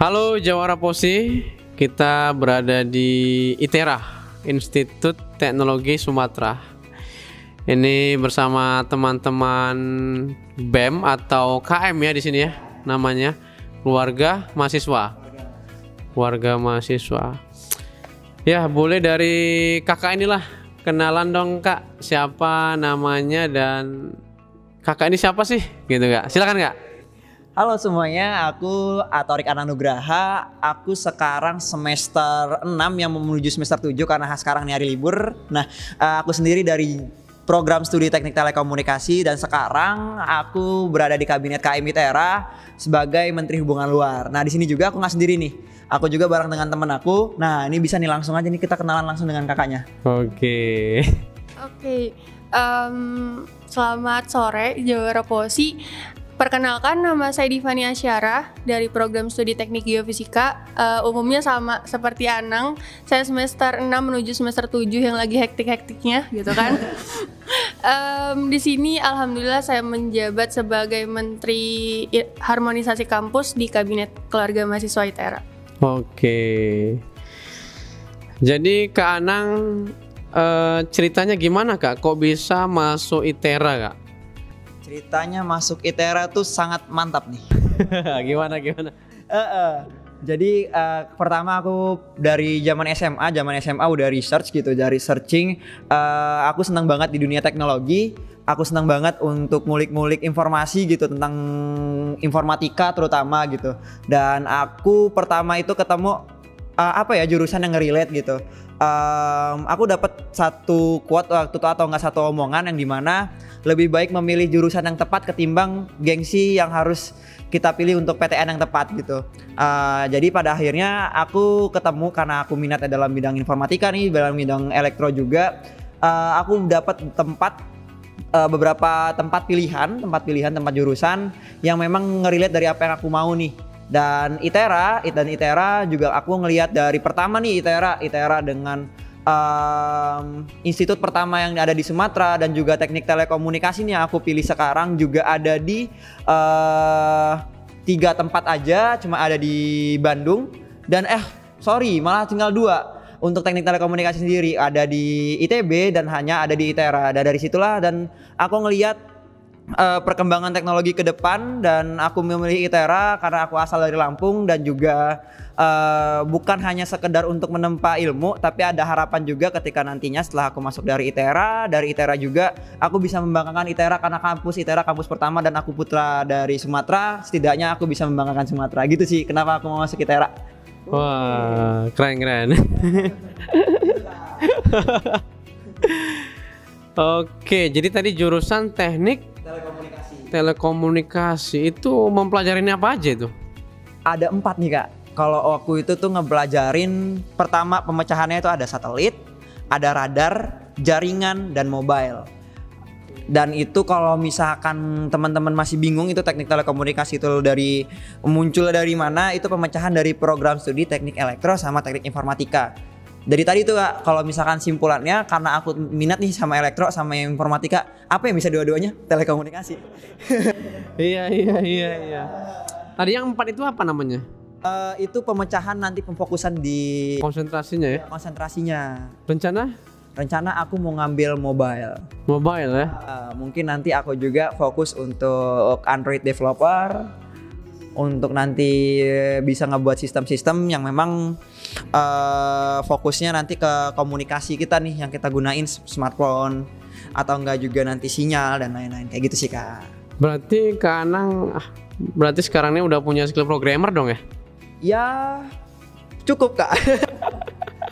Halo Jawara Posi, kita berada di ITERA, Institut Teknologi Sumatera. Ini bersama teman-teman BEM atau KM ya di sini ya, namanya keluarga mahasiswa. Keluarga mahasiswa. Ya, boleh dari kakak inilah, kenalan dong kak, siapa namanya dan kakak ini siapa sih, gitu kak? Silakan kak. Halo semuanya, aku Atorik Ananugraha. Aku sekarang semester 6 yang menuju semester 7 karena sekarang ini hari libur. Nah, aku sendiri dari program studi teknik telekomunikasi dan sekarang aku berada di kabinet KM ITERA sebagai Menteri Hubungan Luar. Nah, di sini juga aku nggak sendiri nih. Aku juga bareng dengan temen aku. Nah, ini bisa nih langsung aja nih kita kenalan langsung dengan kakaknya. Oke. Selamat sore Jawara Posi. Perkenalkan, nama saya Divani Asyara dari program studi teknik geofisika. Umumnya sama seperti Anang, saya semester 6 menuju semester 7 yang lagi hektik-hektiknya gitu kan. Di sini alhamdulillah saya menjabat sebagai Menteri Harmonisasi Kampus di Kabinet Keluarga Mahasiswa ITERA. Oke. Jadi Kak Anang, ceritanya gimana Kak? Kok bisa masuk ITERA Kak? Ceritanya masuk ITERA tuh sangat mantap nih. Gimana? Jadi pertama aku dari zaman SMA udah research gitu, dari searching. Aku senang banget di dunia teknologi. Aku senang banget untuk ngulik-ngulik informasi gitu tentang informatika terutama gitu. Dan aku pertama itu ketemu jurusan yang nge-relate gitu. Aku dapat satu quote waktu itu atau enggak satu omongan yang dimana lebih baik memilih jurusan yang tepat ketimbang gengsi yang harus kita pilih untuk PTN yang tepat gitu. Jadi pada akhirnya aku ketemu karena aku minatnya dalam bidang informatika nih, dalam bidang elektro juga. Aku dapat beberapa tempat pilihan, tempat jurusan yang memang nge-relate dari apa yang aku mau nih. Dan ITERA juga aku ngelihat dari pertama nih ITERA dengan institut pertama yang ada di Sumatera dan juga teknik telekomunikasi nih yang aku pilih sekarang juga ada di 3 tempat aja, cuma ada di Bandung dan malah tinggal 2 untuk teknik telekomunikasi sendiri, ada di ITB dan hanya ada di ITERA. Dan dari situlah dan aku ngelihat perkembangan teknologi ke depan dan aku memilih ITERA karena aku asal dari Lampung dan juga bukan hanya sekedar untuk menempa ilmu, tapi ada harapan juga ketika nantinya setelah aku masuk dari ITERA juga aku bisa membanggakan ITERA karena kampus ITERA kampus pertama dan aku putra dari Sumatera, setidaknya aku bisa membanggakan Sumatera gitu sih kenapa aku mau masuk ITERA. Wah, keren. Oke, jadi tadi jurusan teknik telekomunikasi itu mempelajarin apa aja itu? Ada 4 nih kak. Kalau aku itu tuh ngepelajarin pertama pemecahannya itu ada satelit, ada radar, jaringan, dan mobile. Dan itu kalau misalkan teman-teman masih bingung itu teknik telekomunikasi itu muncul dari mana, itu pemecahan dari program studi teknik elektro sama teknik informatika. Dari tadi tuh kak, kalau misalkan simpulannya karena aku minat nih sama elektro sama informatika, apa yang bisa dua-duanya? Telekomunikasi. Iya. Tadi yang 4 itu apa namanya? Itu pemecahan nanti pemfokusan di konsentrasinya ya? Konsentrasinya. Rencana aku mau ngambil mobile ya? Mungkin nanti aku juga fokus untuk Android developer, untuk nanti bisa ngebuat sistem-sistem yang memang fokusnya nanti ke komunikasi kita nih yang kita gunain smartphone atau enggak juga nanti sinyal dan lain-lain kayak gitu sih kak. Berarti Kak Anang sekarang ini udah punya skill programmer dong ya? Ya cukup kak.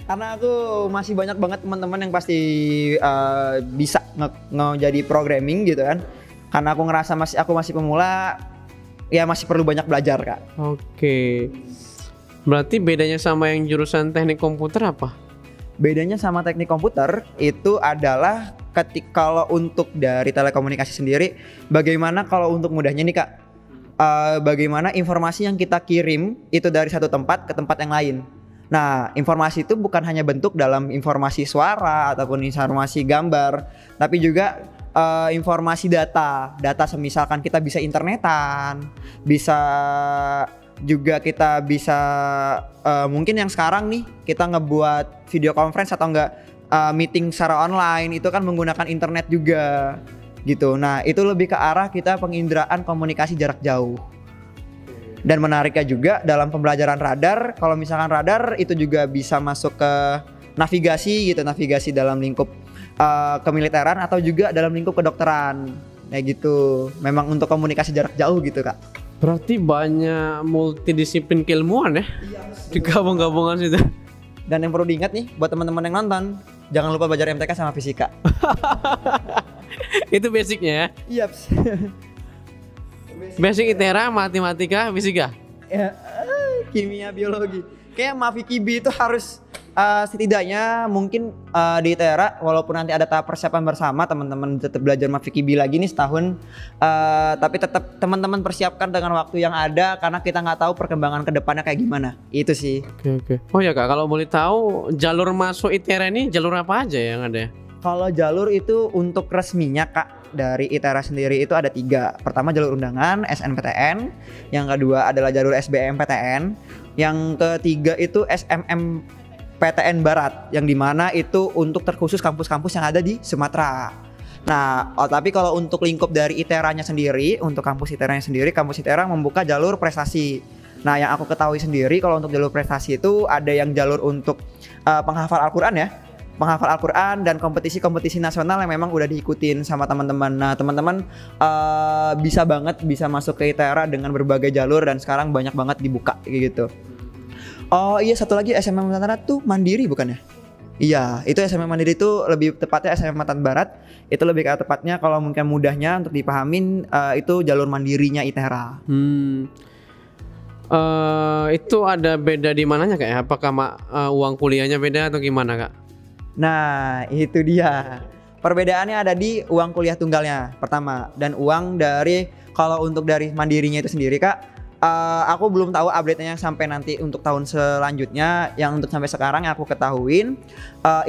Karena aku masih banyak banget teman-teman yang pasti bisa jadi programming gitu kan. Karena aku ngerasa aku masih pemula, ya masih perlu banyak belajar kak. Oke. Berarti bedanya sama yang jurusan teknik komputer apa? Bedanya sama teknik komputer itu adalah kalau untuk dari telekomunikasi sendiri, bagaimana kalau untuk mudahnya nih kak, bagaimana informasi yang kita kirim itu dari satu tempat ke tempat yang lain. Nah, informasi itu bukan hanya bentuk dalam informasi suara ataupun informasi gambar, tapi juga informasi data semisalkan kita bisa internetan, bisa juga kita bisa mungkin yang sekarang nih kita ngebuat video conference atau enggak meeting secara online itu kan menggunakan internet juga gitu. Nah itu lebih ke arah kita penginderaan komunikasi jarak jauh. Dan menariknya juga dalam pembelajaran radar, kalau misalkan radar itu juga bisa masuk ke navigasi gitu, navigasi dalam lingkup kemiliteran atau juga dalam lingkup kedokteran kayak gitu. Memang untuk komunikasi jarak jauh gitu Kak. Berarti banyak multidisiplin keilmuan ya di gabung-gabungan situ. Dan yang perlu diingat nih buat teman-teman yang nonton, jangan lupa belajar MTK sama fisika. Itu basicnya ya. Iya. Basic ITERA, matematika, fisika. Ya, kimia, biologi. Kayak Mafikibi itu harus setidaknya mungkin di ITERA walaupun nanti ada tahap persiapan bersama teman-teman tetap belajar Mafikibi lagi nih setahun, tapi tetap teman-teman persiapkan dengan waktu yang ada karena kita nggak tahu perkembangan kedepannya kayak gimana. Itu sih. Oke. Oh ya Kak, kalau boleh tahu jalur masuk ITERA ini jalur apa aja yang ada? Kalau jalur itu untuk resminya Kak dari ITERA sendiri itu ada 3. Pertama jalur undangan SNPTN, yang kedua adalah jalur SBMPTN, yang ketiga itu SMMPTN Barat, yang dimana itu untuk terkhusus kampus-kampus yang ada di Sumatera. Nah, tapi kalau untuk lingkup dari ITERA-nya sendiri, untuk kampus ITERA-nya sendiri, kampus ITERA membuka jalur prestasi. Nah, yang aku ketahui sendiri kalau untuk jalur prestasi itu ada yang jalur untuk penghafal Al-Quran ya. Menghafal Al-Quran dan kompetisi-kompetisi nasional yang memang udah diikutin sama teman-teman. Nah teman-teman bisa masuk ke ITERA dengan berbagai jalur dan sekarang banyak banget dibuka gitu. Oh iya, satu lagi SMM Nusantara tuh mandiri bukan ya? Iya, itu SMM mandiri itu lebih tepatnya SMM Matan Barat. Itu lebih ke tepatnya kalau mungkin mudahnya untuk dipahamin itu jalur mandirinya ITERA. Itu ada beda di mananya Kak ya? Apakah uang kuliahnya beda atau gimana Kak? Nah itu dia perbedaannya ada di uang kuliah tunggalnya pertama dan uang dari kalau untuk dari mandirinya itu sendiri Kak, aku belum tahu update-nya sampai nanti untuk tahun selanjutnya. Yang untuk sampai sekarang yang aku ketahuin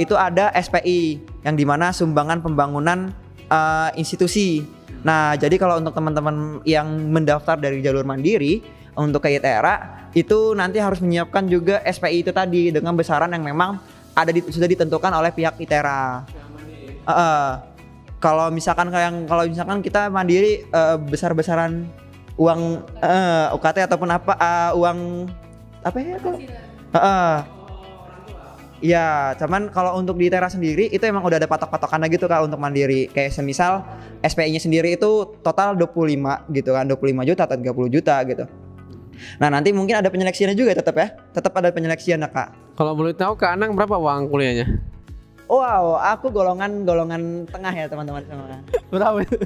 itu ada SPI yang dimana sumbangan pembangunan institusi. Nah jadi kalau untuk teman-teman yang mendaftar dari jalur mandiri untuk ke ITERA itu nanti harus menyiapkan juga SPI itu tadi dengan besaran yang memang sudah ditentukan oleh pihak ITERA. Kalau misalkan kita mandiri besar-besaran uang UKT ataupun uang apa ya kok? Ya, cuman kalau untuk di ITERA sendiri itu emang udah ada patok-patokannya gitu Kak untuk mandiri. Kayak semisal SPI-nya sendiri itu total 25 gitu kan, 25 juta atau 30 juta gitu. Nah nanti mungkin ada penyeleksiannya juga tetap ada penyeleksiannya Kak. Kalau boleh tahu Kak Anang berapa uang kuliahnya? Wow, aku golongan tengah ya teman-teman semua. Berapa itu?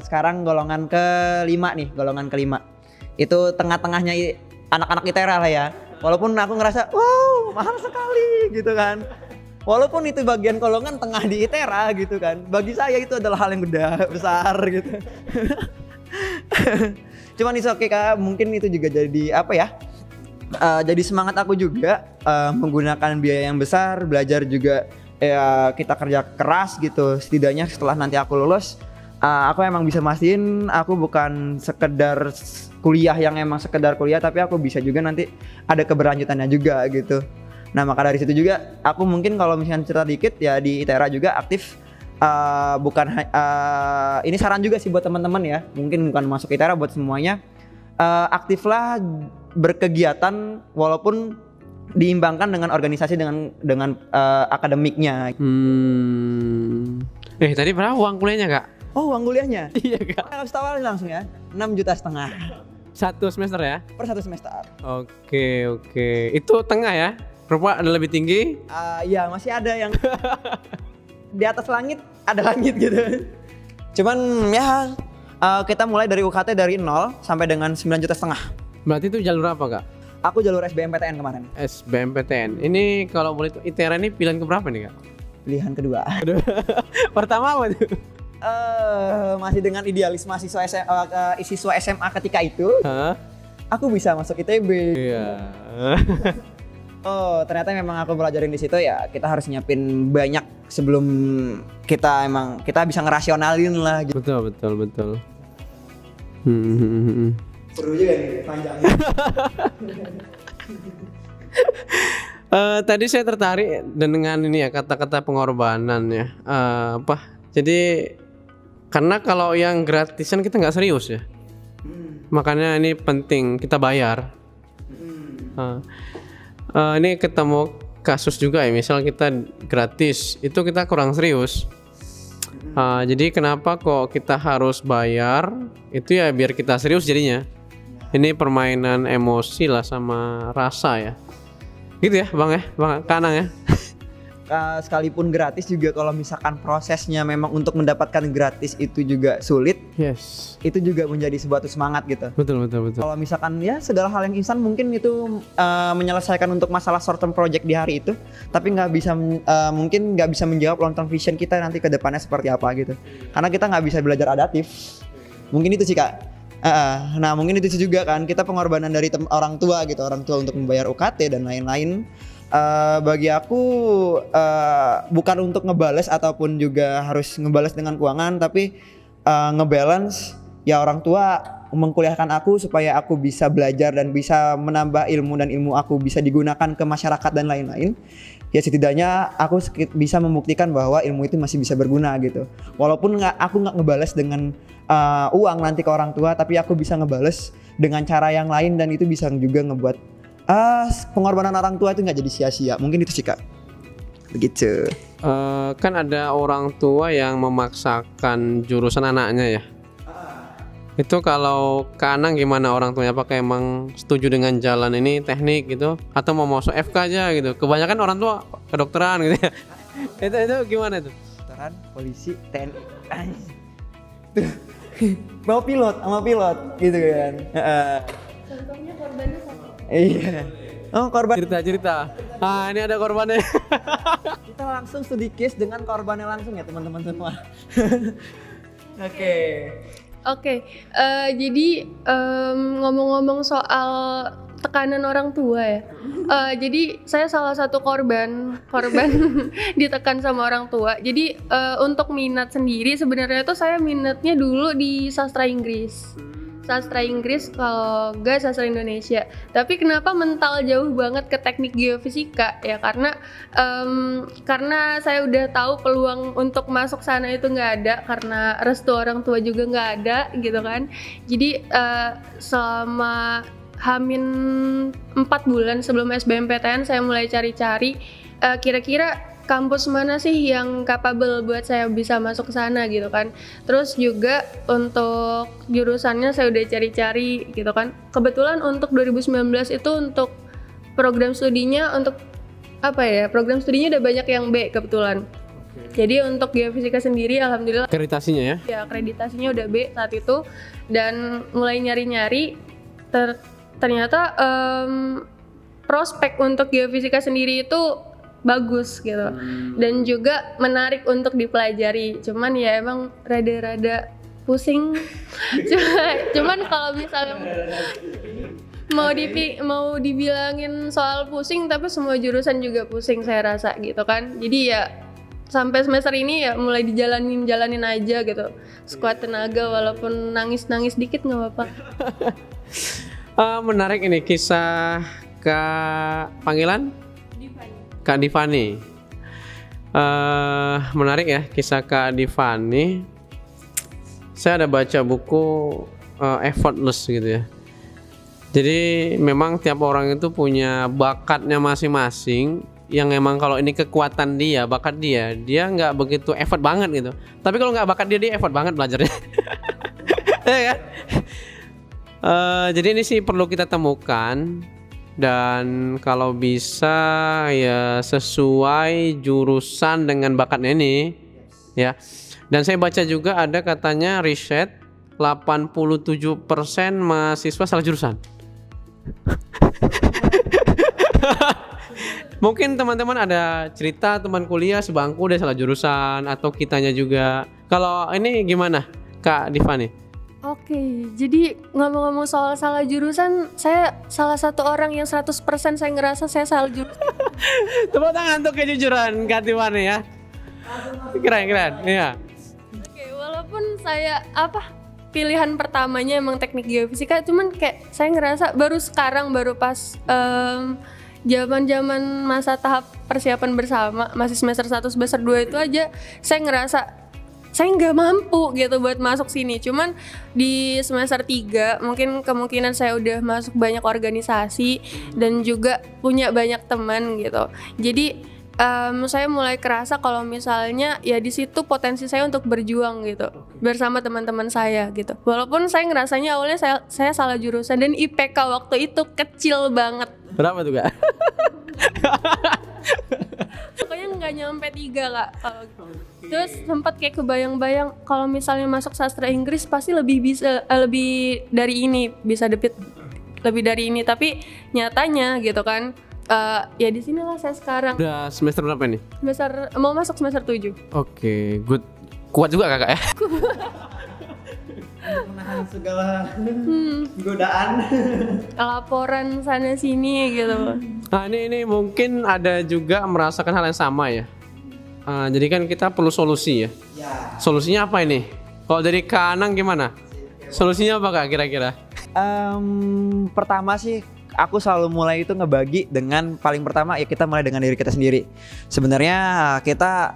Sekarang golongan kelima nih, golongan kelima. Itu tengah-tengahnya anak-anak ITERA lah ya. Walaupun aku ngerasa wow mahal sekali gitu kan. Walaupun itu bagian golongan tengah di ITERA gitu kan. Bagi saya itu adalah hal yang besar gitu. Cuman itu oke Kak, mungkin itu juga jadi apa ya? Jadi semangat aku juga menggunakan biaya yang besar, belajar juga ya kita kerja keras gitu. Setidaknya setelah nanti aku lulus, aku emang bisa mastiin aku bukan sekedar kuliah yang emang sekedar kuliah, tapi aku bisa juga nanti ada keberlanjutannya juga gitu. Nah maka dari situ juga aku mungkin kalau misalnya cerita dikit ya di ITERA juga aktif. Ini saran juga sih buat teman-teman ya, mungkin bukan masuk ITERA, buat semuanya aktiflah berkegiatan walaupun diimbangkan dengan organisasi dengan akademiknya. Tadi berapa uang kuliahnya Kak? Oh uang kuliahnya? Iya Kak. Harus tawarin langsung ya, 6,5 juta. Satu semester ya? Per satu semester. Oke. Itu tengah ya? Rupa ada lebih tinggi? Iya masih ada yang di atas langit, ada langit gitu. Cuman ya kita mulai dari UKT dari 0 sampai dengan 9,5 juta. Berarti itu jalur apa Kak? Aku jalur SBMPTN kemarin. SBMPTN. Ini kalau boleh ITERA ini pilihan keberapa nih Kak? Pilihan kedua. Pertama apa tuh? Masih dengan idealis mahasiswa siswa SMA ketika itu. Aku bisa masuk ITB. Iya. Oh ternyata memang aku belajarin di situ ya, kita harus nyiapin banyak sebelum kita bisa ngerasionalin lah gitu. Betul. Seru juga nih panjang. Tadi saya tertarik dengan ini ya kata-kata pengorbanan ya. Jadi karena kalau yang gratisan kita nggak serius ya. Makanya ini penting kita bayar. Ini ketemu kasus juga ya, misal kita gratis itu kita kurang serius. Jadi kenapa kok kita harus bayar? Itu ya biar kita serius jadinya. Ini permainan emosi lah sama rasa ya. Gitu ya Bang Kanang ya. Sekalipun gratis juga kalau misalkan prosesnya memang untuk mendapatkan gratis itu juga sulit. Yes. Itu juga menjadi sebuah semangat gitu. Betul. Kalau misalkan ya segala hal yang instan mungkin itu menyelesaikan untuk masalah short term project di hari itu, tapi mungkin nggak bisa menjawab long term vision kita nanti ke depannya seperti apa gitu. Karena kita nggak bisa belajar adaptif. Mungkin itu sih Kak. Nah mungkin itu juga kan kita pengorbanan dari orang tua gitu, orang tua untuk membayar UKT dan lain-lain. Bagi aku bukan untuk ngebales ataupun juga harus ngebales dengan keuangan, tapi ngebalance ya orang tua mengkuliahkan aku supaya aku bisa belajar dan bisa menambah ilmu dan ilmu aku bisa digunakan ke masyarakat dan lain-lain. Ya setidaknya aku bisa membuktikan bahwa ilmu itu masih bisa berguna gitu. Walaupun aku nggak ngebales dengan uang nanti ke orang tua, tapi aku bisa ngebales dengan cara yang lain dan itu bisa juga ngebuat pengorbanan orang tua itu nggak jadi sia-sia. Mungkin itu sih Kak. Begitu. Kan ada orang tua yang memaksakan jurusan anaknya ya. Itu kalau Kanang gimana orang tuanya? Apakah emang setuju dengan jalan ini teknik gitu? Atau mau masuk FK aja gitu? Kebanyakan orang tua kedokteran gitu ya. itu gimana tuh? Kedokteran, polisi, TNI. Mau pilot sama pilot gitu kan. Contohnya korbannya sama. Iya. Oh korban. Cerita. Ini ada korbannya. Kita langsung studi case dengan korbannya langsung ya teman-teman semua. Oke, jadi ngomong-ngomong soal tekanan orang tua ya. Jadi saya salah satu korban ditekan sama orang tua. Jadi untuk minat sendiri sebenarnya tuh saya minatnya dulu di sastra Inggris. Sastra Inggris kalau enggak sastra Indonesia. Tapi kenapa mental jauh banget ke teknik geofisika ya karena saya udah tahu peluang untuk masuk sana itu nggak ada karena restu orang tua juga nggak ada gitu kan. Jadi selama Hamin 4 bulan sebelum SBMPTN saya mulai cari-cari kira-kira kampus mana sih yang capable buat saya bisa masuk ke sana gitu kan. Terus juga untuk jurusannya saya udah cari-cari gitu kan. Kebetulan untuk 2019 itu untuk program studinya program studinya udah banyak yang B kebetulan. Jadi untuk geofisika sendiri alhamdulillah Akreditasinya ya? Ya akreditasinya udah B saat itu dan mulai nyari-nyari ternyata prospek untuk geofisika sendiri itu bagus gitu dan juga menarik untuk dipelajari. Cuman ya emang rada-rada pusing. cuman kalau misalnya mau dibilangin soal pusing, tapi semua jurusan juga pusing saya rasa gitu kan. Jadi ya sampai semester ini ya mulai jalanin aja gitu. Sekuat tenaga walaupun nangis dikit nggak apa-apa. Menarik ini kisah panggilan Kak Divani. Menarik ya kisah Kak Divani. Saya ada baca buku Effortless gitu ya. Jadi memang tiap orang itu punya bakatnya masing-masing. Yang emang kalau ini kekuatan dia, bakat dia nggak begitu effort banget gitu. Tapi kalau nggak bakat dia effort banget belajarnya. Ya kan? Jadi ini sih perlu kita temukan. Dan kalau bisa ya sesuai jurusan dengan bakatnya ini ya. Dan saya baca juga ada katanya riset 87% mahasiswa salah jurusan. Mungkin teman-teman ada cerita teman kuliah sebangku dia salah jurusan atau kitanya juga. Kalau ini gimana Kak Divani? Oke, jadi ngomong-ngomong soal salah jurusan, saya salah satu orang yang 100% saya ngerasa saya salah jurusan. Tepuk tangan untuk kejujuran Kak Divani ya. Keren, iya. Oke, walaupun saya pilihan pertamanya emang teknik geofisika, cuman kayak saya ngerasa baru sekarang, baru pas zaman masa tahap persiapan bersama, masih semester 1 semester 2 itu aja saya ngerasa saya nggak mampu gitu buat masuk sini. Cuman di semester 3 mungkin kemungkinan saya udah masuk banyak organisasi dan juga punya banyak teman gitu. Jadi saya mulai kerasa kalau misalnya ya di situ potensi saya untuk berjuang gitu bersama teman-teman saya gitu. Walaupun saya ngerasanya awalnya saya salah jurusan dan IPK waktu itu kecil banget. Berapa tuh Kak? Pokoknya nggak nyampe 3 Kak kalau gitu. Terus sempat kayak kebayang-bayang kalau misalnya masuk sastra Inggris pasti lebih dari ini, bisa dapat lebih dari ini, tapi nyatanya gitu kan. Ya di sinilah saya sekarang. Udah semester berapa nih? Mau masuk semester 7. Oke, good. Kuat juga Kakak ya? Menahan segala godaan. Laporan sana sini gitu. Nah ini mungkin ada juga merasakan hal yang sama ya. Jadi kan kita perlu solusi ya. Solusinya apa ini? Kalau dari Kak Anang gimana? Solusinya apa Kak kira-kira? Pertama sih aku selalu mulai itu ngebagi dengan paling pertama ya kita mulai dengan diri kita sendiri. Sebenarnya kita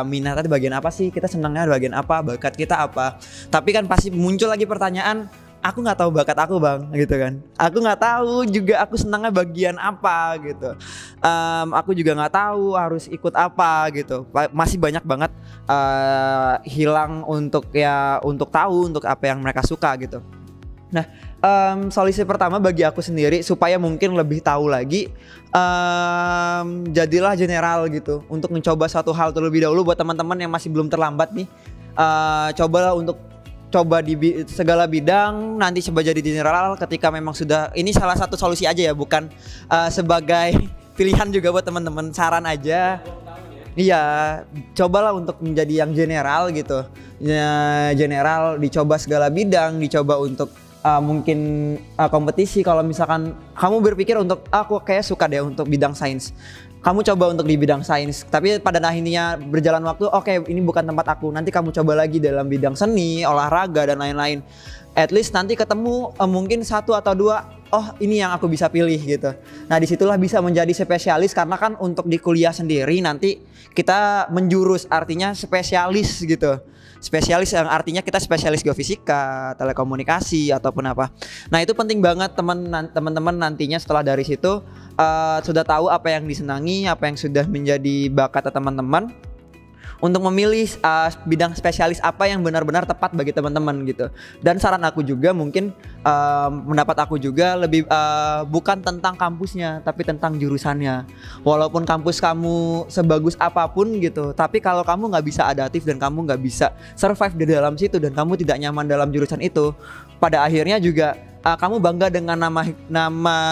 minatnya di bagian apa sih? Kita senangnya di bagian apa? Bakat kita apa? Tapi kan pasti muncul lagi pertanyaan, aku nggak tahu bakat aku bang, gitu kan? Aku nggak tahu juga aku senangnya bagian apa gitu. Aku juga nggak tahu harus ikut apa gitu. Masih banyak banget hilang untuk tahu untuk apa yang mereka suka gitu. Nah, solusi pertama bagi aku sendiri supaya mungkin lebih tahu lagi, jadilah general gitu untuk mencoba satu hal terlebih dahulu. Buat teman-teman yang masih belum terlambat nih, cobalah untuk coba di segala bidang, nanti coba jadi general ketika memang sudah. Ini salah satu solusi aja ya, bukan sebagai pilihan juga buat teman-teman, saran aja. Iya, cobalah untuk menjadi yang general gitu. Ya, general dicoba segala bidang, dicoba untuk mungkin kompetisi. Kalau misalkan kamu berpikir untuk aku kayak suka deh untuk bidang sains, kamu coba untuk di bidang sains. Tapi pada akhirnya berjalan waktu, oke, ini bukan tempat aku. Nanti kamu coba lagi dalam bidang seni, olahraga dan lain-lain. At least nanti ketemu mungkin 1 atau 2, oh ini yang aku bisa pilih gitu. Nah disitulah bisa menjadi spesialis, karena kan untuk di kuliah sendiri nanti kita menjurus, artinya spesialis gitu. Spesialis yang artinya kita spesialis geofisika, telekomunikasi ataupun apa. Nah itu penting banget teman-teman nantinya setelah dari situ sudah tahu apa yang disenangi, apa yang sudah menjadi bakat teman-teman, untuk memilih bidang spesialis apa yang benar-benar tepat bagi teman-teman gitu. Dan saran aku juga mungkin pendapat aku juga lebih bukan tentang kampusnya, tapi tentang jurusannya. Walaupun kampus kamu sebagus apapun gitu, tapi kalau kamu nggak bisa adaptif dan kamu nggak bisa survive di dalam situ dan kamu tidak nyaman dalam jurusan itu, pada akhirnya juga kamu bangga dengan nama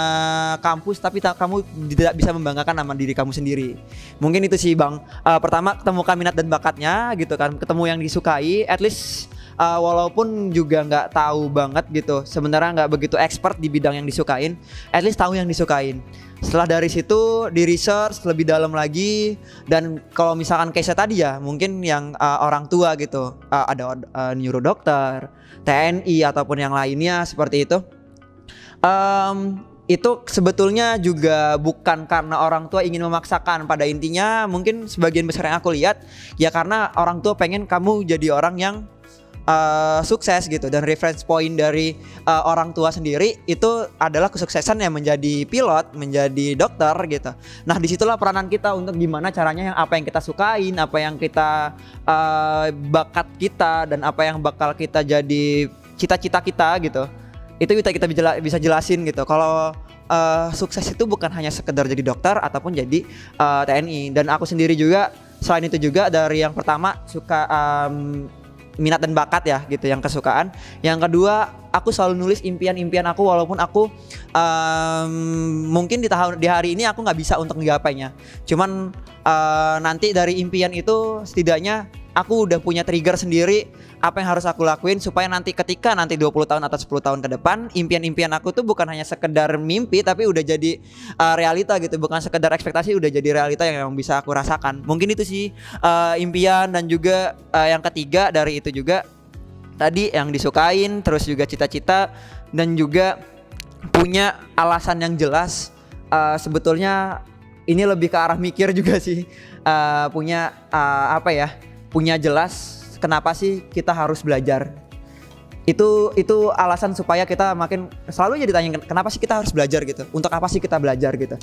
kampus, tapi kamu tidak bisa membanggakan nama diri kamu sendiri. Mungkin itu sih bang. Pertama ketemukan minat dan bakatnya gitu kan, ketemu yang disukai. At least walaupun juga nggak tahu banget gitu, sebenarnya nggak begitu expert di bidang yang disukain, at least tahu yang disukain. Setelah dari situ di research lebih dalam lagi. Dan kalau misalkan case tadi ya, mungkin yang orang tua gitu, ada neurodokter, TNI ataupun yang lainnya seperti itu. Itu sebetulnya juga bukan karena orang tua ingin memaksakan. Pada intinya mungkin sebagian besar yang aku lihat ya karena orang tua pengen kamu jadi orang yang sukses gitu. Dan reference point dari orang tua sendiri itu adalah kesuksesan yang menjadi pilot, menjadi dokter gitu. Nah disitulah peranan kita untuk gimana caranya yang apa yang kita sukain, apa yang kita bakat kita, dan apa yang bakal kita jadi cita-cita kita gitu. Itu kita bisa jelasin gitu. Kalau sukses itu bukan hanya sekedar jadi dokter ataupun jadi TNI. Dan aku sendiri juga selain itu juga dari yang pertama suka minat dan bakat ya gitu, yang kesukaan. Yang kedua, aku selalu nulis impian-impian aku walaupun aku mungkin di hari ini aku nggak bisa untuk menggapainya. Cuman nanti dari impian itu setidaknya aku udah punya trigger sendiri apa yang harus aku lakuin supaya nanti ketika nanti 20 tahun atau 10 tahun ke depan impian-impian aku tuh bukan hanya sekedar mimpi tapi udah jadi realita gitu, bukan sekedar ekspektasi, udah jadi realita yang memang bisa aku rasakan. Mungkin itu sih impian. Dan juga yang ketiga dari itu juga tadi yang disukain, terus juga cita-cita dan juga punya alasan yang jelas. Sebetulnya ini lebih ke arah mikir juga sih. Punya jelas kenapa sih kita harus belajar. Itu alasan supaya kita makin selalu jadi tanya kenapa sih kita harus belajar gitu, untuk apa sih kita belajar gitu,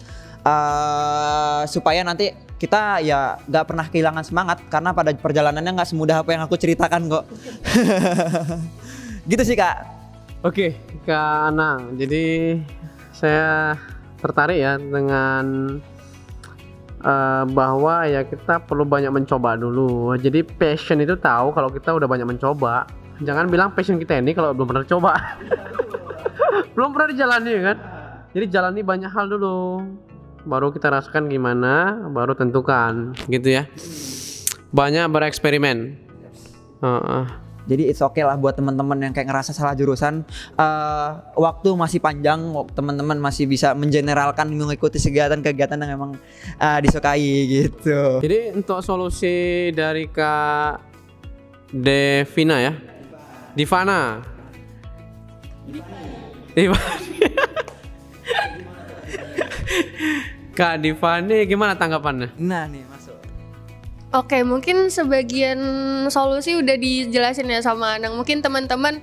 supaya nanti kita ya nggak pernah kehilangan semangat, karena pada perjalanannya nggak semudah apa yang aku ceritakan kok. Gitu sih Kak. Oke, Kak Anang, jadi saya tertarik ya dengan bahwa ya kita perlu banyak mencoba dulu. Jadi passion itu tahu kalau kita udah banyak mencoba. Jangan bilang passion kita ini kalau belum pernah coba. Belum pernah dijalani kan. Jadi jalani banyak hal dulu, baru kita rasakan gimana, baru tentukan gitu ya. Banyak bereksperimen. Jadi it's okay lah buat teman-teman yang kayak ngerasa salah jurusan. Waktu masih panjang, teman-teman masih bisa mengeneralkan mengikuti kegiatan-kegiatan yang memang disukai gitu. Jadi untuk solusi dari Kak Devina ya, Divana. Kak Divani gimana tanggapannya? Nah nih masuk. Oke, mungkin sebagian solusi udah dijelasin ya sama Anang. Mungkin teman-teman,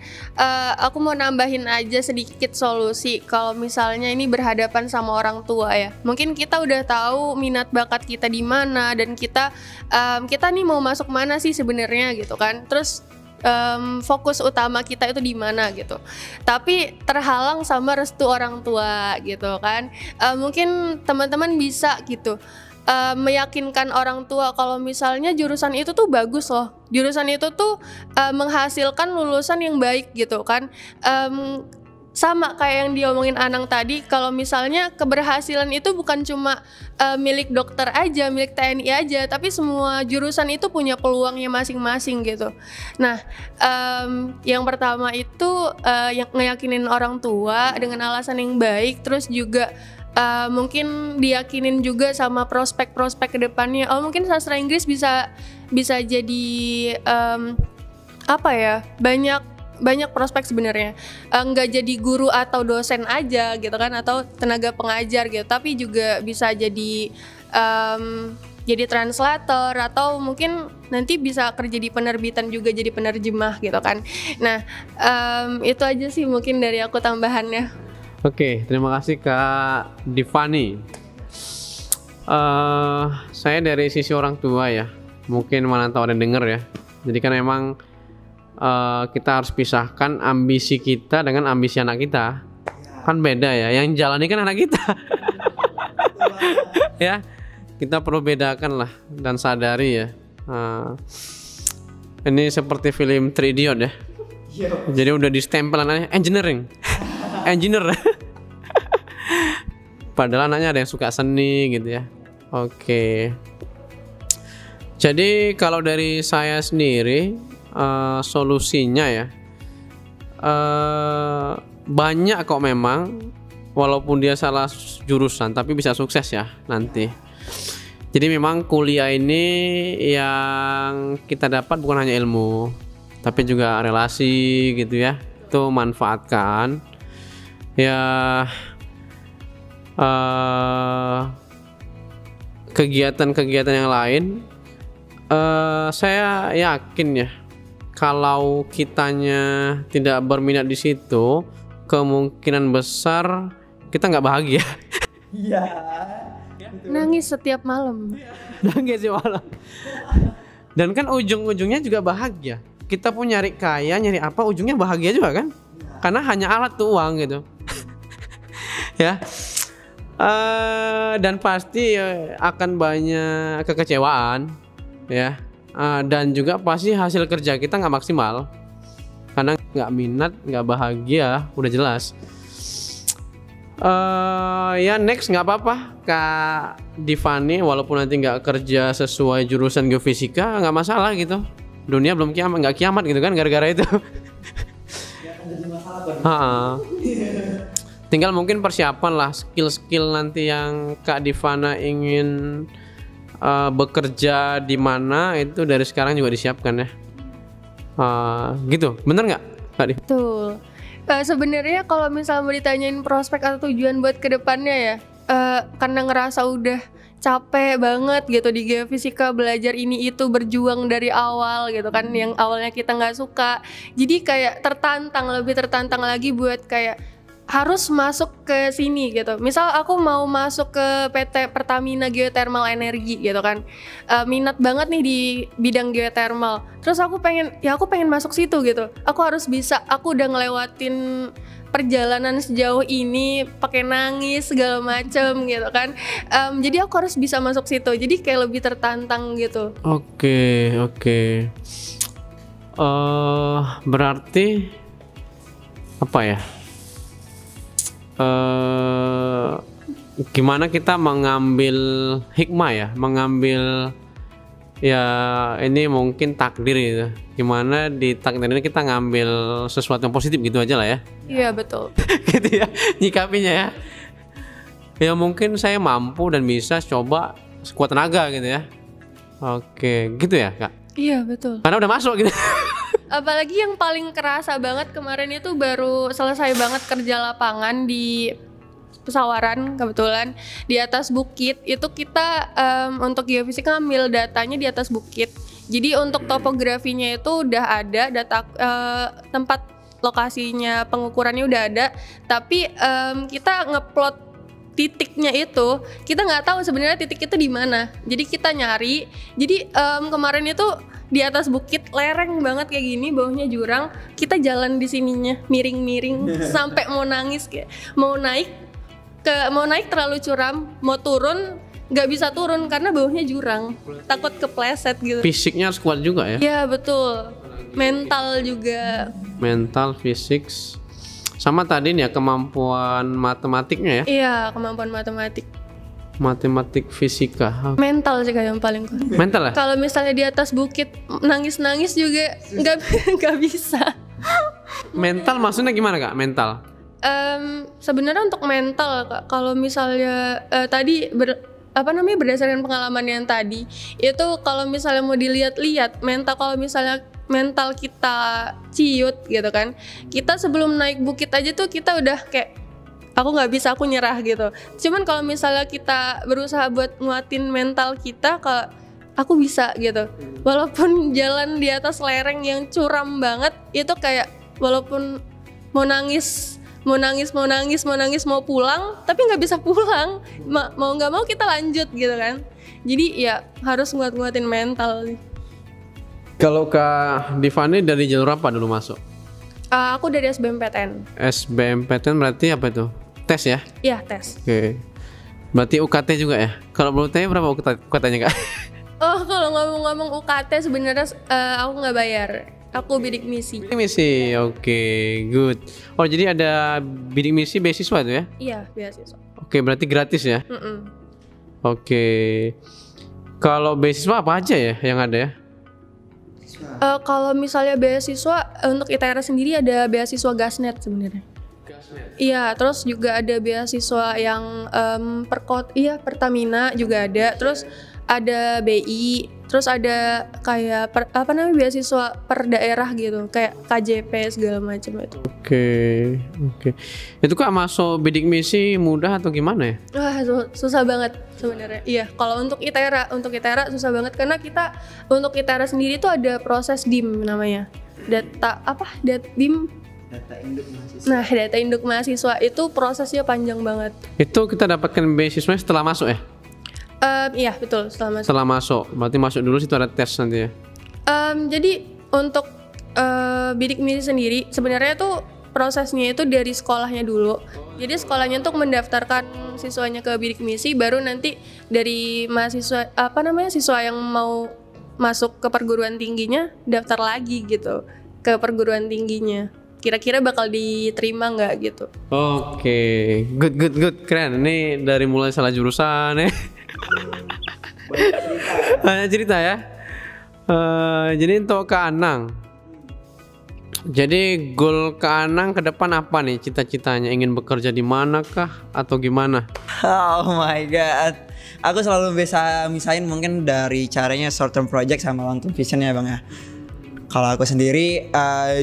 aku mau nambahin aja sedikit solusi. Kalau misalnya ini berhadapan sama orang tua ya, mungkin kita udah tahu minat bakat kita di mana dan kita nih mau masuk mana sih sebenarnya gitu kan. Terus fokus utama kita itu di mana gitu. Tapi terhalang sama restu orang tua gitu kan. Mungkin teman-teman bisa gitu. Meyakinkan orang tua kalau misalnya jurusan itu tuh bagus loh, jurusan itu tuh menghasilkan lulusan yang baik gitu kan. Sama kayak yang diomongin Anang tadi, kalau misalnya keberhasilan itu bukan cuma milik dokter aja, milik TNI aja, tapi semua jurusan itu punya peluangnya masing-masing gitu. Nah, yang pertama itu yang ngeyakinin orang tua dengan alasan yang baik, terus juga mungkin diyakinin juga sama prospek-prospek ke depannya. Oh, mungkin sastra Inggris bisa jadi banyak prospek sebenarnya. Nggak jadi guru atau dosen aja gitu kan, atau tenaga pengajar gitu, tapi juga bisa jadi translator, atau mungkin nanti bisa kerja di penerbitan juga jadi penerjemah gitu kan. Nah, itu aja sih mungkin dari aku tambahannya. Oke, terima kasih Kak Divani. Saya dari sisi orang tua ya, mungkin mana tahu ada yang denger ya. Jadi kan memang kita harus pisahkan ambisi kita dengan ambisi anak kita. Kan beda ya, yang jalani kan anak kita. Ya, kita perlu bedakan lah dan sadari ya. Ini seperti film 3 Idiot ya. Jadi udah distempel anaknya engineer. Padahal anaknya ada yang suka seni gitu ya. Oke. Jadi kalau dari saya sendiri solusinya ya banyak kok memang, walaupun dia salah jurusan tapi bisa sukses ya nanti. Jadi memang kuliah ini yang kita dapat bukan hanya ilmu, tapi juga relasi gitu ya. Itu manfaatkan ya. Kegiatan-kegiatan yang lain, saya yakin ya, kalau kitanya tidak berminat di situ, kemungkinan besar kita nggak bahagia. Iya. Nangis setiap malam. Nangis setiap malam. Dan kan ujung-ujungnya juga bahagia. Kita pun nyari kaya, nyari apa, ujungnya bahagia juga kan? Karena hanya alat tuh uang gitu. Ya. Dan pasti akan banyak kekecewaan ya, dan juga pasti hasil kerja kita nggak maksimal karena nggak minat, nggak bahagia, udah jelas. Ya next, nggak apa-apa Kak Divani, walaupun nanti nggak kerja sesuai jurusan geofisika nggak masalah gitu, dunia belum kiamat, nggak kiamat gitu kan gara-gara itu. Tinggal mungkin persiapan lah, skill-skill nanti yang Kak Divana ingin bekerja di mana, itu dari sekarang juga disiapkan ya. Gitu, bener nggak Kak Div? Betul. Sebenarnya kalau misalnya mau ditanyain prospek atau tujuan buat kedepannya ya, karena ngerasa udah capek banget gitu di geofisika, belajar ini itu, berjuang dari awal gitu kan, yang awalnya kita nggak suka, jadi kayak lebih tertantang lagi buat kayak harus masuk ke sini gitu. Misal aku mau masuk ke PT Pertamina Geothermal Energi gitu kan, minat banget nih di bidang geothermal, terus aku pengen masuk situ gitu. Aku harus bisa, aku udah ngelewatin perjalanan sejauh ini pakai nangis segala macem gitu kan, jadi aku harus bisa masuk situ, jadi kayak lebih tertantang gitu. Oke. Berarti apa ya? Gimana kita mengambil hikmah ya, mengambil ya ini mungkin takdir gitu. Gimana di takdir ini kita ngambil sesuatu yang positif gitu aja lah ya. Iya betul. Gitu ya nyikapinya ya. Ya mungkin saya mampu dan bisa coba sekuat tenaga gitu ya. Oke, gitu ya Kak. Iya betul. Karena udah masuk gitu. Apalagi yang paling kerasa banget kemarin itu baru selesai banget kerja lapangan di Pesawaran, kebetulan di atas bukit. Itu kita untuk geofisika ngambil datanya di atas bukit. Jadi untuk topografinya itu udah ada data, tempat lokasinya pengukurannya udah ada, tapi kita ngeplot titiknya itu kita nggak tahu sebenarnya titik itu di mana. Jadi kita nyari. Jadi kemarin itu di atas bukit lereng banget kayak gini, bawahnya jurang. Kita jalan di sininya miring-miring sampai mau nangis, kayak mau naik terlalu curam, mau turun nggak bisa turun karena bawahnya jurang, takut kepleset gitu. Fisiknya harus kuat juga ya. Iya betul. Mental juga. Mental, fisik, sama tadi nih ya kemampuan matematiknya ya. Iya, kemampuan matematik, fisika. mental sih kayak yang paling kuat. Mental ya? Kalau misalnya di atas bukit nangis juga nggak bisa. Mental maksudnya gimana Kak? Mental? Sebenarnya untuk mental Kak, kalau misalnya tadi berdasarkan pengalaman yang tadi itu, kalau misalnya mau dilihat-lihat mental, kalau misalnya mental kita ciut gitu kan, kita sebelum naik bukit aja tuh kita udah kayak aku nggak bisa, aku nyerah gitu. Cuman kalau misalnya kita berusaha buat nguatin mental kita, kalau aku bisa gitu, walaupun jalan di atas lereng yang curam banget itu, kayak walaupun mau mau pulang tapi nggak bisa pulang, mau nggak mau kita lanjut gitu kan. Jadi ya harus nguatin mental. Kalau Kak Divani dari jalur apa dulu masuk? Aku dari SBMPTN. SBMPTN berarti apa itu? Tes ya? Iya, tes. Oke. Berarti UKT juga ya? Kalau belum tanya berapa UKT-nya Kak? Oh, kalau ngomong-ngomong UKT sebenarnya aku nggak bayar. Aku bidik misi. Bidik misi, oke, good. Oh jadi ada bidik misi beasiswa itu ya? Iya, beasiswa. Oke, berarti gratis ya? Oke. Kalau beasiswa apa aja ya yang ada ya? Kalau misalnya beasiswa untuk ITERA sendiri ada beasiswa Gasnet sebenarnya. Iya, terus juga ada beasiswa yang Pertamina juga ada, terus ada BI, terus ada kayak beasiswa per daerah gitu, kayak KJP segala macam itu. Oke. Itu Kak masuk bidik misi mudah atau gimana ya? Wah, susah banget sebenarnya. Iya, kalau untuk ITERA susah banget karena kita untuk ITERA sendiri tuh ada proses DIM namanya. Data induk mahasiswa. Nah, data induk mahasiswa itu prosesnya panjang banget. Itu kita dapatkan beasiswa setelah masuk ya? Iya betul, setelah masuk. Berarti masuk dulu situ ada tes nanti ya? Jadi untuk bidik misi sendiri sebenarnya tuh prosesnya itu dari sekolahnya dulu. Jadi sekolahnya untuk mendaftarkan siswanya ke bidik misi, baru nanti dari mahasiswa siswa yang mau masuk ke perguruan tingginya daftar lagi gitu ke perguruan tingginya. Kira-kira bakal diterima nggak gitu? Oke, good, keren. Ini dari mulai salah jurusan ya. Banyak cerita ya. Jadi untuk Kak Anang, jadi goal Kak Anang ke depan apa nih cita-citanya? Ingin bekerja di manakah atau gimana? Oh my god, aku selalu bisa misahin mungkin dari caranya short term project sama long term vision ya Bang ya. Kalau aku sendiri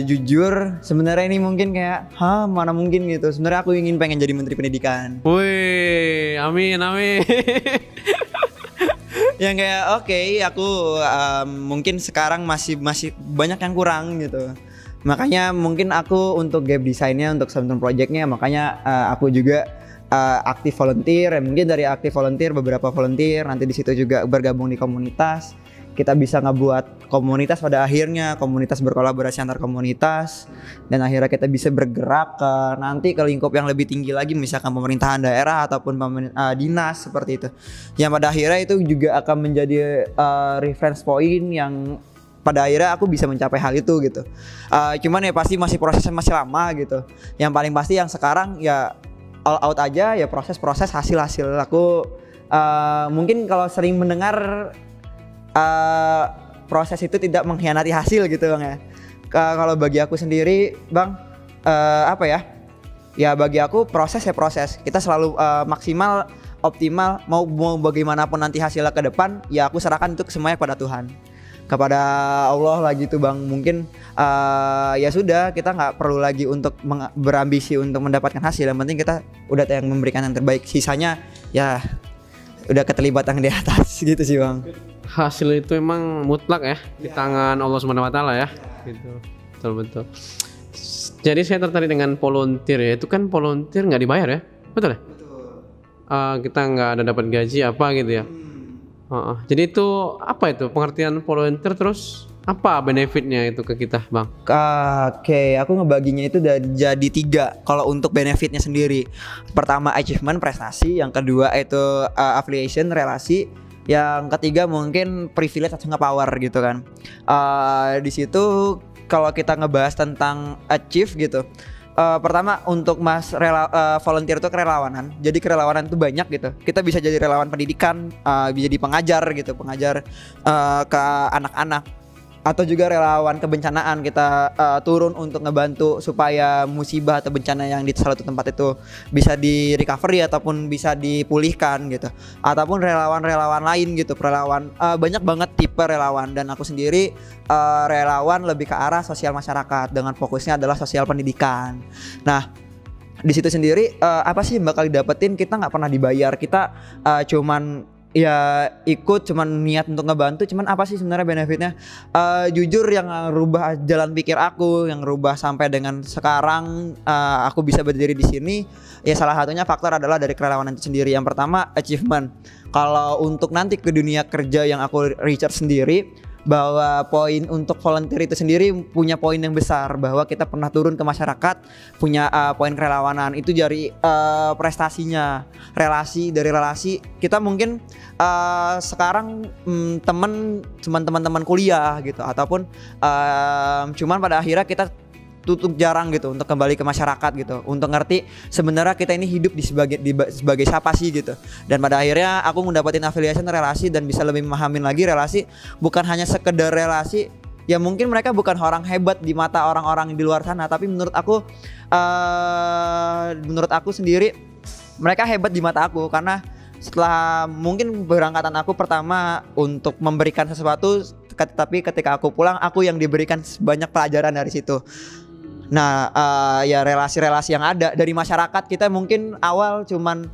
jujur sebenarnya ini mungkin kayak mana mungkin gitu. Sebenarnya aku pengen jadi menteri pendidikan. Wih, amin amin. Yang kayak oke, aku mungkin sekarang masih banyak yang kurang gitu. Makanya mungkin aku untuk game desainnya, untuk Samsung projectnya, makanya aku juga aktif volunteer. Mungkin dari aktif volunteer beberapa volunteer, nanti di situ juga bergabung di komunitas. Kita bisa ngebuat komunitas pada akhirnya, komunitas berkolaborasi antar komunitas, dan akhirnya kita bisa bergerak nanti ke lingkup yang lebih tinggi lagi, misalkan pemerintahan daerah ataupun dinas seperti itu. Yang pada akhirnya itu juga akan menjadi reference point yang pada akhirnya aku bisa mencapai hal itu gitu. Cuman ya pasti masih prosesnya masih lama gitu. Yang paling pasti yang sekarang ya all out aja, ya proses hasil aku mungkin kalau sering mendengar proses itu tidak mengkhianati hasil gitu Bang ya. Kalau bagi aku sendiri Bang, apa ya? Ya bagi aku proses ya proses. Kita selalu maksimal, optimal, mau bagaimanapun nanti hasilnya ke depan, ya aku serahkan itu semuanya kepada Tuhan, kepada Allah lah gitu Bang. Mungkin ya sudah, kita nggak perlu lagi untuk berambisi untuk mendapatkan hasil. Yang penting kita udah yang memberikan yang terbaik. Sisanya ya udah keterlibatan di atas gitu sih Bang. Hasil itu emang mutlak ya di tangan Allah Subhanahu wa taala ya. Gitu. Betul. Jadi saya tertarik dengan volunteer ya. Itu kan volunteer nggak dibayar ya? Betul ya? Betul. Kita nggak ada dapat gaji apa gitu ya. Jadi itu apa itu pengertian volunteer, terus apa benefitnya itu ke kita Bang? Oke, aku ngebaginya itu jadi 3 kalau untuk benefitnya sendiri. Pertama achievement, prestasi. Yang kedua itu affiliation, relasi. Yang ketiga mungkin privilege atau power gitu kan. Di situ kalau kita ngebahas tentang achieve gitu, pertama untuk volunteer itu kerelawanan. Jadi kerelawanan itu banyak gitu. Kita bisa jadi relawan pendidikan, bisa jadi pengajar gitu, pengajar ke anak-anak, atau juga relawan kebencanaan. Kita turun untuk ngebantu supaya musibah atau bencana yang di salah satu tempat itu bisa di recovery ataupun bisa dipulihkan gitu. Ataupun relawan-relawan lain gitu, relawan banyak banget tipe relawan. Dan aku sendiri relawan lebih ke arah sosial masyarakat dengan fokusnya adalah sosial pendidikan. Nah, di situ sendiri apa sih yang bakal didapetin? Kita nggak pernah dibayar, kita cuman ya ikut, cuman niat untuk ngebantu. Cuman apa sih sebenarnya benefitnya? Jujur yang rubah jalan pikir aku, yang rubah sampai dengan sekarang aku bisa berdiri di sini, ya salah satunya faktor adalah dari kerelawanan itu sendiri. Yang pertama achievement. Kalau untuk nanti ke dunia kerja yang aku research sendiri, bahwa poin untuk volunteer itu sendiri punya poin yang besar, bahwa kita pernah turun ke masyarakat, punya poin kerelawanan. Itu dari prestasinya, dari relasi kita mungkin sekarang teman-teman kuliah gitu, ataupun cuman pada akhirnya kita tutup jarang gitu untuk kembali ke masyarakat gitu, untuk ngerti sebenarnya kita ini hidup sebagai siapa sih gitu. Dan pada akhirnya aku mendapatkan affiliation relasi dan bisa lebih memahamin lagi relasi bukan hanya sekedar relasi. Ya mungkin mereka bukan orang hebat di mata orang-orang di luar sana, tapi menurut aku sendiri mereka hebat di mata aku, karena setelah mungkin berangkatan aku pertama untuk memberikan sesuatu, tapi ketika aku pulang aku yang diberikan banyak pelajaran dari situ. Nah, ya relasi-relasi yang ada dari masyarakat kita mungkin awal cuman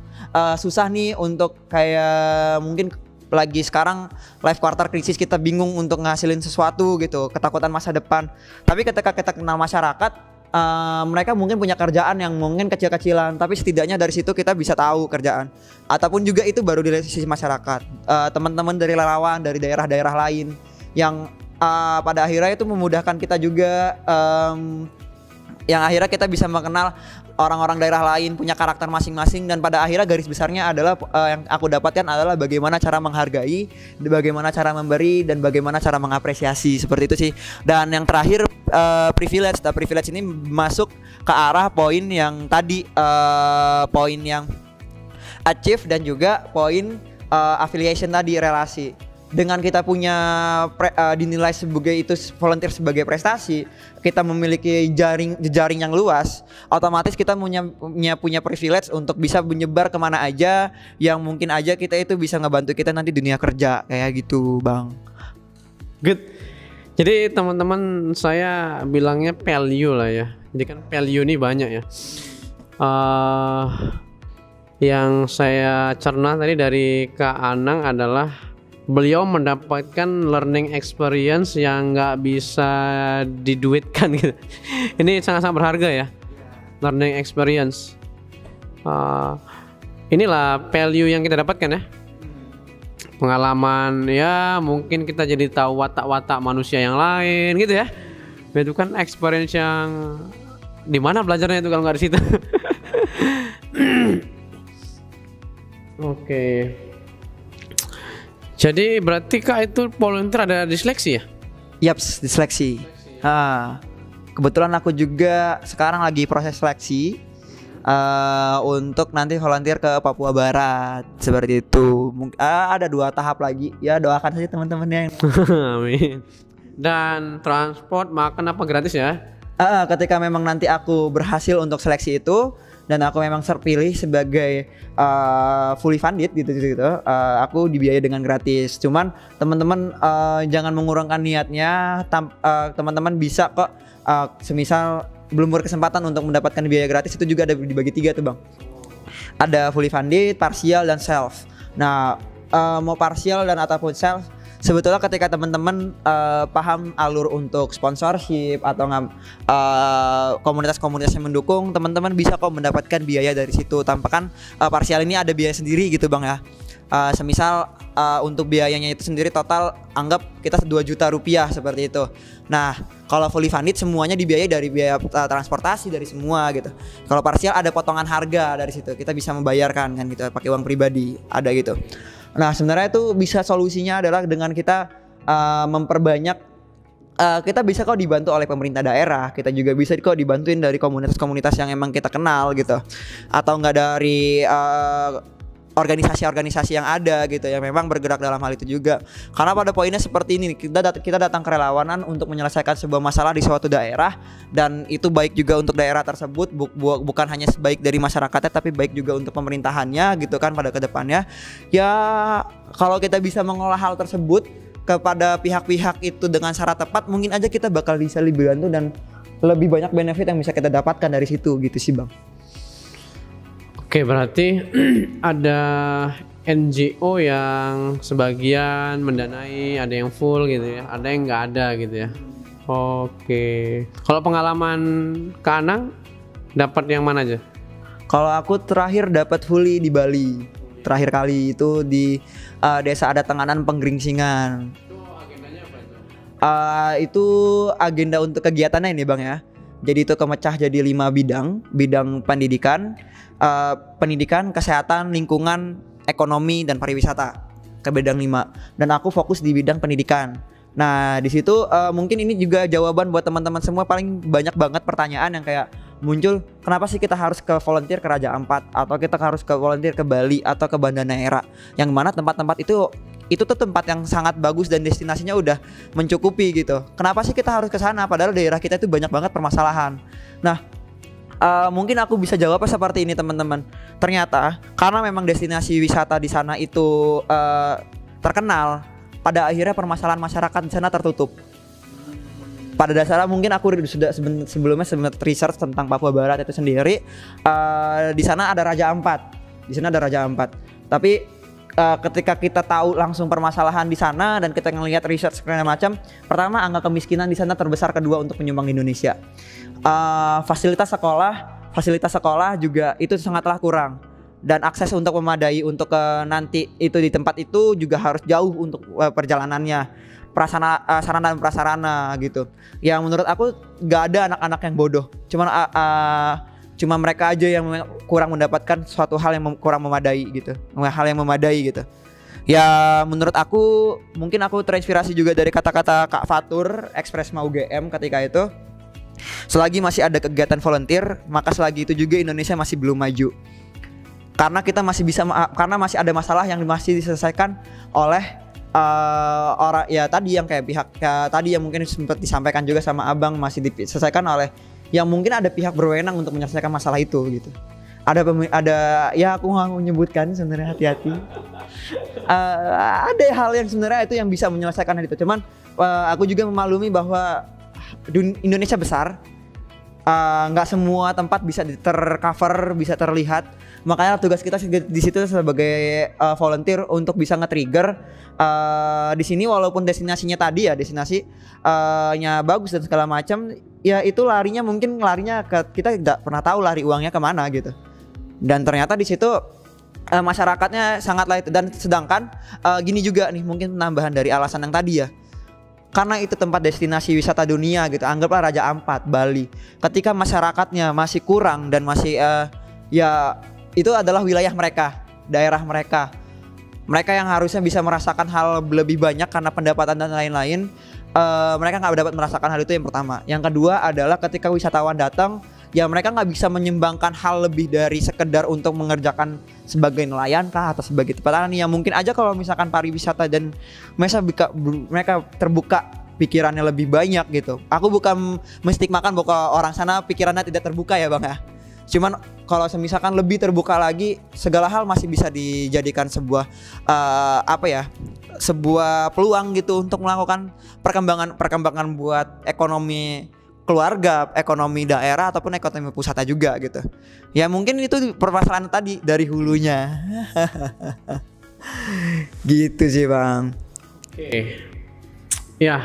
susah nih untuk kayak mungkin lagi sekarang life quarter krisis, kita bingung untuk ngasilin sesuatu gitu, ketakutan masa depan. Tapi ketika kita kenal masyarakat, mereka mungkin punya kerjaan yang mungkin kecil-kecilan, tapi setidaknya dari situ kita bisa tahu kerjaan. Ataupun juga itu baru di sisi masyarakat, teman-teman dari relawan dari daerah-daerah lain yang pada akhirnya itu memudahkan kita juga, yang akhirnya kita bisa mengenal orang-orang daerah lain punya karakter masing-masing. Dan pada akhirnya garis besarnya adalah yang aku dapatkan adalah bagaimana cara menghargai, bagaimana cara memberi, dan bagaimana cara mengapresiasi, seperti itu sih. Dan yang terakhir privilege. Privilege ini masuk ke arah poin yang tadi, poin yang achieve dan juga poin affiliation tadi, relasi. Dengan kita punya dinilai sebagai itu volunteer sebagai prestasi, kita memiliki jejaring yang luas, otomatis kita punya privilege untuk bisa menyebar kemana aja, yang mungkin aja kita itu bisa ngebantu kita nanti dunia kerja kayak gitu, Bang. Good. Jadi teman-teman saya bilangnya value lah ya. Jadi kan value ini banyak ya. Yang saya cerna tadi dari Kak Anang adalah beliau mendapatkan learning experience yang nggak bisa diduitkan gitu. Ini sangat-sangat berharga ya, learning experience. Inilah value yang kita dapatkan ya. Pengalaman ya, mungkin kita jadi tahu watak-watak manusia yang lain gitu ya. Itu kan experience yang dimana belajarnya itu kalau nggak di situ. Oke. Jadi berarti Kak itu volunteer ada disleksi ya? Yaps, disleksi. Kebetulan aku juga sekarang lagi proses seleksi untuk nanti volunteer ke Papua Barat seperti itu. Ada 2 tahap lagi. Ya doakan saja teman-temannya. Amin. Dan transport makan apa gratis ya? Ketika memang nanti aku berhasil untuk seleksi itu dan aku memang terpilih sebagai fully funded gitu, aku dibiayai dengan gratis. Cuman teman-teman jangan mengurungkan niatnya. Teman-teman bisa kok semisal belum berkesempatan untuk mendapatkan biaya gratis, itu juga ada dibagi 3 tuh Bang. Ada fully funded, parsial, dan self. Nah mau parsial dan ataupun self, sebetulnya ketika teman-teman paham alur untuk sponsorship atau komunitas-komunitas yang mendukung, teman-teman bisa kok mendapatkan biaya dari situ. Tanpa kan parsial ini ada biaya sendiri gitu Bang ya. Semisal untuk biayanya itu sendiri total anggap kita 2 juta rupiah seperti itu. Nah kalau fully funded semuanya dibiayai dari biaya transportasi dari semua gitu. Kalau parsial ada potongan harga dari situ, kita bisa membayarkan kan gitu pakai uang pribadi, ada gitu. Nah sebenarnya itu bisa solusinya adalah dengan kita memperbanyak, kita bisa kok dibantu oleh pemerintah daerah, kita juga bisa kok dibantuin dari komunitas-komunitas yang emang kita kenal gitu, atau enggak dari organisasi-organisasi yang ada gitu yang memang bergerak dalam hal itu juga. Karena pada poinnya seperti ini, kita datang ke relawanan untuk menyelesaikan sebuah masalah di suatu daerah, dan itu baik juga untuk daerah tersebut, bukan hanya baik dari masyarakatnya tapi baik juga untuk pemerintahannya gitu kan pada kedepannya. Ya kalau kita bisa mengolah hal tersebut kepada pihak-pihak itu dengan syarat tepat, mungkin aja kita bakal bisa lebih bantu dan lebih banyak benefit yang bisa kita dapatkan dari situ gitu sih Bang. Oke, berarti ada NGO yang sebagian mendanai, ada yang full gitu ya, ada yang nggak ada gitu ya. Oke, kalau pengalaman Kak Anang dapat yang mana aja? Kalau aku terakhir dapat fully di Bali, terakhir kali itu di Desa Adat Tenganan Penggringsingan. Itu agendanya apa itu? Itu agenda untuk kegiatannya ini Bang ya. Jadi itu kemecah jadi 5 bidang pendidikan, kesehatan, lingkungan, ekonomi, dan pariwisata, ke bidang 5. Dan aku fokus di bidang pendidikan. Nah di situ mungkin ini juga jawaban buat teman-teman semua. Paling banyak banget pertanyaan yang kayak muncul, kenapa sih kita harus ke volunteer ke Raja Ampat, atau kita harus ke volunteer ke Bali atau ke Banda Neira, yang mana tempat-tempat itu tuh tempat yang sangat bagus dan destinasinya udah mencukupi gitu. Kenapa sih kita harus ke sana padahal daerah kita itu banyak banget permasalahan. Nah mungkin aku bisa jawab seperti ini teman-teman. Ternyata karena memang destinasi wisata di sana itu terkenal, pada akhirnya permasalahan masyarakat di sana tertutup. Pada dasarnya mungkin aku sudah sebelumnya research tentang Papua Barat itu sendiri. Di sana ada Raja Ampat. Tapi ketika kita tahu langsung permasalahan di sana dan kita ngelihat research segala macam, pertama angka kemiskinan di sana terbesar kedua untuk penyumbang di Indonesia. Fasilitas sekolah juga itu sangatlah kurang, dan akses untuk memadai untuk nanti itu di tempat itu juga harus jauh untuk perjalanannya, sarana dan prasarana gitu. Yang menurut aku nggak ada anak-anak yang bodoh, cuma mereka aja yang kurang mendapatkan suatu hal yang kurang memadai gitu, Ya menurut aku, mungkin aku terinspirasi juga dari kata-kata Kak Fatur, Ekspresma UGM ketika itu. Selagi masih ada kegiatan volunteer, maka selagi itu juga Indonesia masih belum maju. Karena masih ada masalah yang masih diselesaikan oleh orang ya tadi yang kayak pihak tadi yang mungkin sempat disampaikan juga sama Abang, masih diselesaikan oleh yang mungkin ada pihak berwenang untuk menyelesaikan masalah itu gitu. Ada ya aku nggak mau menyebutkan sebenarnya, hati-hati. Ada hal yang sebenarnya itu yang bisa menyelesaikan hal itu. Cuman aku juga memaklumi bahwa Indonesia besar, nggak semua tempat bisa tercover, bisa terlihat. Makanya tugas kita di situ sebagai volunteer untuk bisa nge-trigger di sini, walaupun destinasinya tadi ya nya bagus dan segala macam, ya itu larinya ke kita tidak pernah tahu lari uangnya kemana gitu. Dan ternyata di situ masyarakatnya sangat light. Dan sedangkan gini juga nih, mungkin penambahan dari alasan yang tadi ya. Karena itu tempat destinasi wisata dunia gitu, anggaplah Raja Ampat, Bali. Ketika masyarakatnya masih kurang dan masih ya itu adalah wilayah mereka, daerah mereka. Mereka yang harusnya bisa merasakan hal lebih banyak karena pendapatan dan lain-lain, mereka nggak dapat merasakan hal itu, yang pertama. Yang kedua adalah ketika wisatawan datang, ya mereka nggak bisa menyumbangkan hal lebih dari sekedar untuk mengerjakan sebagai nelayan kah atau sebagai petani, yang mungkin aja kalau misalkan pariwisata dan mereka terbuka pikirannya lebih banyak gitu. Aku bukan menstigmakan bahwa orang sana pikirannya tidak terbuka ya Bang ya. Cuman kalau misalkan lebih terbuka lagi, segala hal masih bisa dijadikan sebuah sebuah peluang gitu untuk melakukan perkembangan buat ekonomi keluarga, ekonomi daerah ataupun ekonomi pusatnya juga gitu. Ya mungkin itu permasalahan tadi dari hulunya. Gitu sih Bang. Oke. Ya,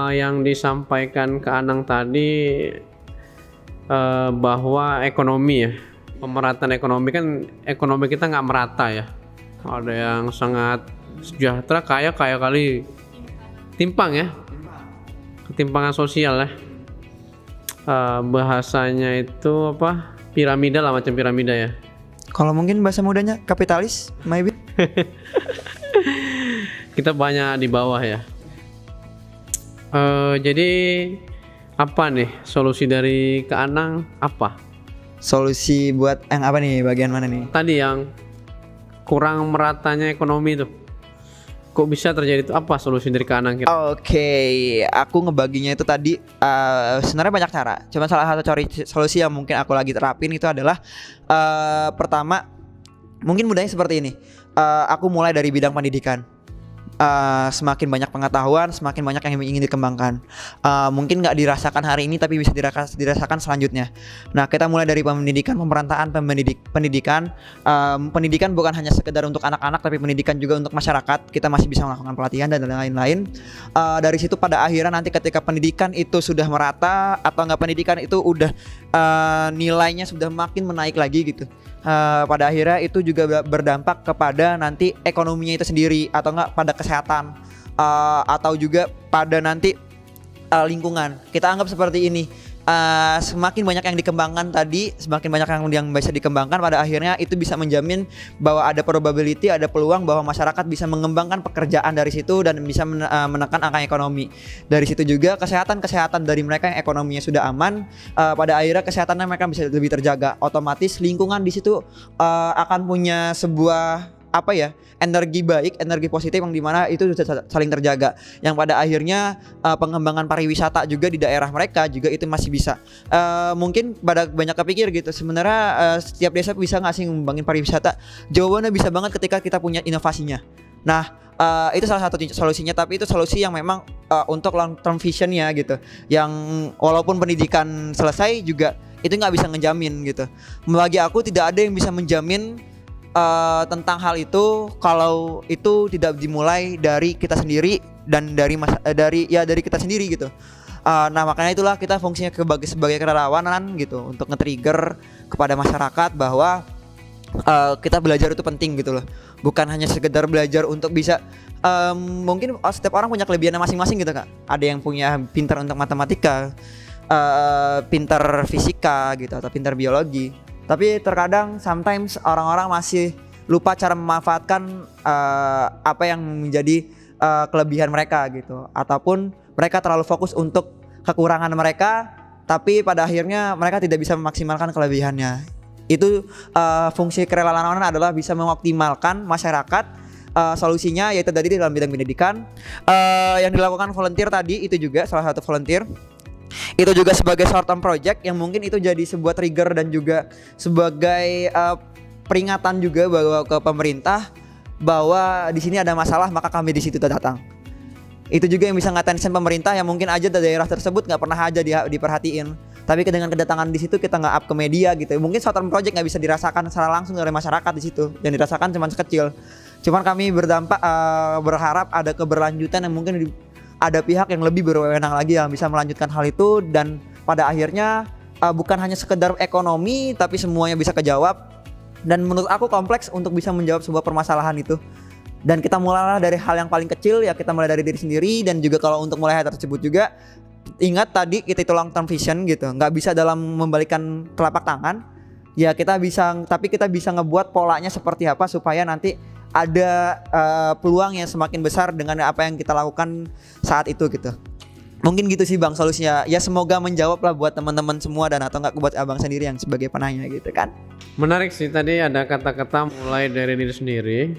yang disampaikan ke Anang tadi bahwa ekonomi ya, pemerataan ekonomi kan, ekonomi kita nggak merata ya. Ada yang sangat sejahtera, kaya kali, timpang ya, ketimpangan sosial ya. Bahasanya itu apa? Piramida lah, macam piramida ya. Kalau mungkin bahasa mudanya kapitalis, maybe. Kita banyak di bawah ya. Jadi apa nih solusi dari Kak Anang apa? Solusi buat yang apa nih, bagian mana nih? Tadi yang kurang meratanya ekonomi tuh. Kok bisa terjadi itu, apa solusi dari Kak Anang? Oke, aku ngebaginya itu tadi sebenarnya banyak cara. Cuma salah satu solusi yang mungkin aku lagi terapin itu adalah pertama, mungkin mudahnya seperti ini. Aku mulai dari bidang pendidikan. Semakin banyak pengetahuan, semakin banyak yang ingin dikembangkan. Mungkin nggak dirasakan hari ini, tapi bisa dirasakan selanjutnya. Nah, kita mulai dari pendidikan, pemerataan pendidikan. Pendidikan bukan hanya sekedar untuk anak-anak, tapi pendidikan juga untuk masyarakat. Kita masih bisa melakukan pelatihan dan lain-lain. Dari situ pada akhirnya nanti ketika pendidikan itu sudah merata, atau nggak pendidikan itu udah nilainya sudah makin menaik lagi gitu. Pada akhirnya itu juga berdampak kepada nanti ekonominya itu sendiri, atau enggak pada kesehatan, atau juga pada nanti lingkungan. Kita anggap seperti ini, semakin banyak yang dikembangkan tadi, semakin banyak yang bisa dikembangkan, pada akhirnya itu bisa menjamin bahwa ada probability, ada peluang bahwa masyarakat bisa mengembangkan pekerjaan dari situ dan bisa menekan angka ekonomi. Dari situ juga kesehatan dari mereka yang ekonominya sudah aman, pada akhirnya kesehatannya mereka bisa lebih terjaga. Otomatis lingkungan di situ akan punya sebuah energi baik, energi positif yang dimana itu sudah saling terjaga, yang pada akhirnya pengembangan pariwisata juga di daerah mereka juga itu masih bisa. Mungkin pada banyak kepikir gitu, sebenarnya setiap desa bisa nggak sih ngembangin pariwisata? Jawabannya bisa banget ketika kita punya inovasinya. Nah, itu salah satu solusinya, tapi itu solusi yang memang untuk long term visionnya gitu, yang walaupun pendidikan selesai juga itu nggak bisa ngejamin gitu. Bagi aku tidak ada yang bisa menjamin tentang hal itu kalau itu tidak dimulai dari kita sendiri dan dari kita sendiri gitu. Nah, makanya itulah kita fungsinya sebagai kerelawanan gitu, untuk nge-trigger kepada masyarakat bahwa kita belajar itu penting gitu loh. Bukan hanya sekedar belajar untuk bisa mungkin setiap orang punya kelebihannya masing-masing gitu Kak. Ada yang punya pintar untuk matematika, pintar fisika gitu, atau pintar biologi. Tapi terkadang sometimes orang-orang masih lupa cara memanfaatkan apa yang menjadi kelebihan mereka gitu, ataupun mereka terlalu fokus untuk kekurangan mereka, tapi pada akhirnya mereka tidak bisa memaksimalkan kelebihannya. Itu fungsi kerelawanan adalah bisa mengoptimalkan masyarakat. Solusinya yaitu tadi dalam bidang pendidikan, yang dilakukan volunteer tadi itu juga salah satu volunteer. Itu juga sebagai short term project yang mungkin itu jadi sebuah trigger dan juga sebagai peringatan juga bahwa ke pemerintah bahwa di sini ada masalah, maka kami di situ datang. Itu juga yang bisa ngatensin pemerintah yang mungkin aja daerah tersebut nggak pernah aja diperhatiin. Tapi dengan kedatangan di situ kita nggak up ke media gitu. Mungkin short term project nggak bisa dirasakan secara langsung oleh masyarakat di situ. Yang dirasakan cuma sekecil. Cuman kami berharap ada keberlanjutan yang mungkin ada pihak yang lebih berwenang lagi yang bisa melanjutkan hal itu, dan pada akhirnya bukan hanya sekedar ekonomi tapi semuanya bisa kejawab. Dan menurut aku kompleks untuk bisa menjawab sebuah permasalahan itu. Dan kita mulailah dari hal yang paling kecil, ya kita mulai dari diri sendiri. Dan juga kalau untuk mulai hal tersebut juga ingat tadi kita itu long term vision gitu. Nggak bisa dalam membalikan telapak tangan. Ya kita bisa, tapi kita bisa ngebuat polanya seperti apa supaya nanti ada peluang yang semakin besar dengan apa yang kita lakukan saat itu gitu. Mungkin gitu sih Bang solusinya. Ya semoga menjawab lah buat teman-teman semua, dan atau nggak buat abang sendiri yang sebagai penanya gitu kan. Menarik sih, tadi ada kata-kata mulai dari diri sendiri.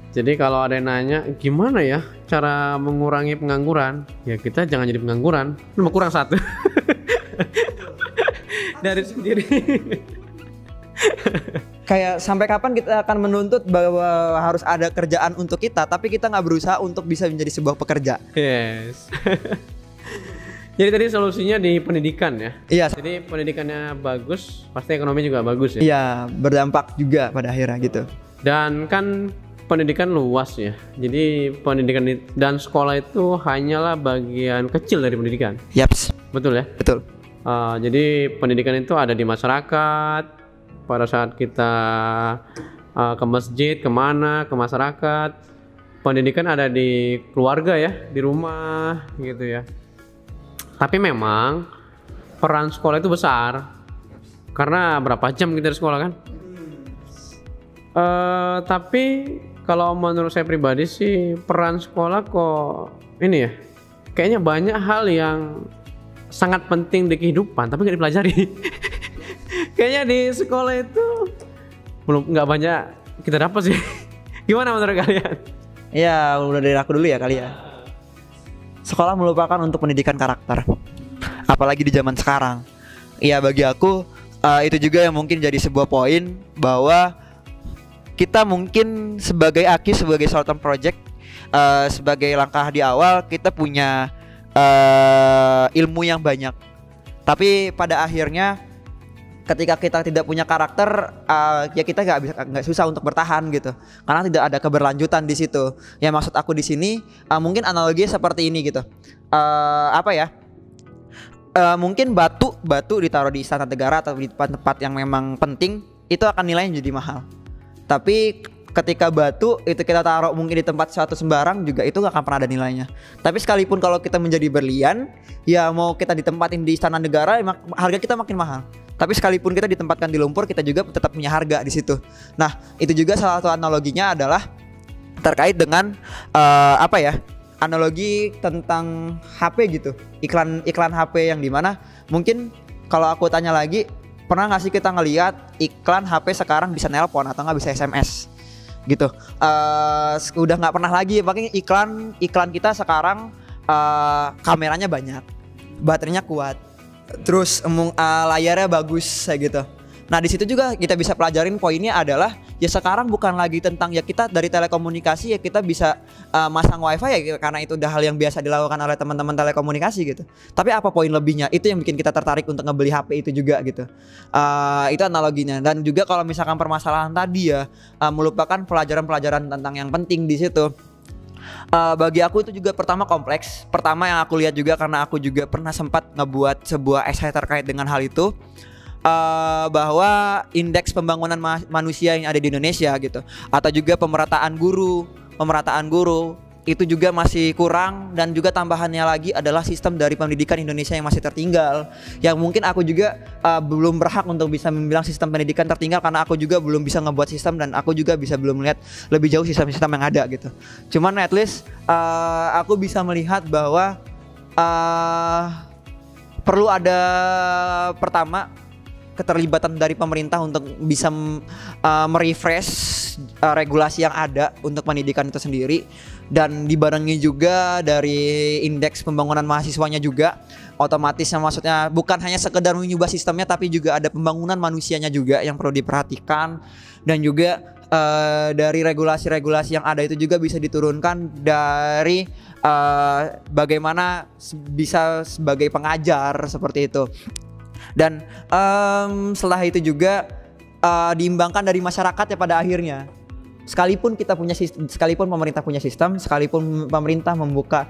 Jadi kalau ada yang nanya gimana ya cara mengurangi pengangguran, ya kita jangan jadi pengangguran, cuma kurang satu. Dari sendiri. Kayak sampai kapan kita akan menuntut bahwa harus ada kerjaan untuk kita, tapi kita nggak berusaha untuk bisa menjadi sebuah pekerja. Yes. Jadi tadi solusinya di pendidikan ya. Iya. Jadi pendidikannya bagus, pasti ekonomi juga bagus ya. Iya, berdampak juga pada akhirnya gitu. Dan kan pendidikan luas ya. Jadi pendidikan dan sekolah itu hanyalah bagian kecil dari pendidikan. Yaps. Betul ya? Betul. Jadi pendidikan itu ada di masyarakat. Pada saat kita ke masjid, kemana, ke masyarakat. Pendidikan ada di keluarga ya, di rumah gitu ya. Tapi memang peran sekolah itu besar. Karena berapa jam kita di sekolah kan? Tapi kalau menurut saya pribadi sih peran sekolah kok ini ya, kayaknya banyak hal yang sangat penting di kehidupan tapi nggak dipelajari. Kayaknya di sekolah itu nggak banyak kita dapat sih. Gimana menurut kalian? Ya udah dari aku dulu ya kali ya. Sekolah melupakan untuk pendidikan karakter, apalagi di zaman sekarang. Ya bagi aku itu juga yang mungkin jadi sebuah poin bahwa kita mungkin sebagai AKI, sebagai short term project, sebagai langkah di awal kita punya ilmu yang banyak. Tapi pada akhirnya ketika kita tidak punya karakter, ya kita nggak susah untuk bertahan gitu. Karena tidak ada keberlanjutan di situ. Yang maksud aku di sini mungkin analoginya seperti ini gitu. Mungkin batu ditaruh di istana negara atau di tempat-tempat yang memang penting, itu akan nilainya jadi mahal. Tapi ketika batu itu kita taruh mungkin di tempat suatu sembarang juga itu gak akan pernah ada nilainya. Tapi sekalipun kalau kita menjadi berlian, ya mau kita ditempatin di istana negara, harga kita makin mahal. Tapi sekalipun kita ditempatkan di lumpur, kita juga tetap punya harga di situ. Nah, itu juga salah satu analoginya adalah terkait dengan analogi tentang HP gitu. Iklan HP yang dimana mungkin kalau aku tanya lagi, pernah nggak sih kita ngelihat iklan HP sekarang bisa nelpon atau nggak bisa SMS gitu? Udah nggak pernah lagi pakai iklan kita sekarang. Kameranya banyak, baterainya kuat, terus layarnya bagus kayak gitu. Nah di situ juga kita bisa pelajarin poinnya adalah ya sekarang bukan lagi tentang ya kita dari telekomunikasi ya kita bisa masang wifi ya karena itu udah hal yang biasa dilakukan oleh teman-teman telekomunikasi gitu. Tapi apa poin lebihnya? Itu yang bikin kita tertarik untuk ngebeli HP itu juga gitu. Itu analoginya. Dan juga kalau misalkan permasalahan tadi ya melupakan pelajaran-pelajaran tentang yang penting di situ. Bagi aku itu juga pertama kompleks. Pertama yang aku lihat juga karena aku juga pernah sempat ngebuat sebuah essay terkait dengan hal itu. Bahwa indeks pembangunan manusia yang ada di Indonesia gitu, atau juga pemerataan guru itu juga masih kurang. Dan juga tambahannya lagi adalah sistem dari pendidikan Indonesia yang masih tertinggal, yang mungkin aku juga belum berhak untuk bisa membilang sistem pendidikan tertinggal karena aku juga belum bisa ngebuat sistem dan aku juga belum melihat lebih jauh sistem-sistem yang ada gitu. Cuman at least aku bisa melihat bahwa perlu ada pertama keterlibatan dari pemerintah untuk bisa merefresh regulasi yang ada untuk pendidikan itu sendiri, dan dibarengi juga dari indeks pembangunan mahasiswanya juga. Otomatisnya maksudnya bukan hanya sekedar mengubah sistemnya tapi juga ada pembangunan manusianya juga yang perlu diperhatikan. Dan juga dari regulasi-regulasi yang ada itu juga bisa diturunkan dari bagaimana bisa sebagai pengajar seperti itu. Dan setelah itu juga diimbangkan dari masyarakat ya pada akhirnya. Sekalipun pemerintah punya sistem, sekalipun pemerintah membuka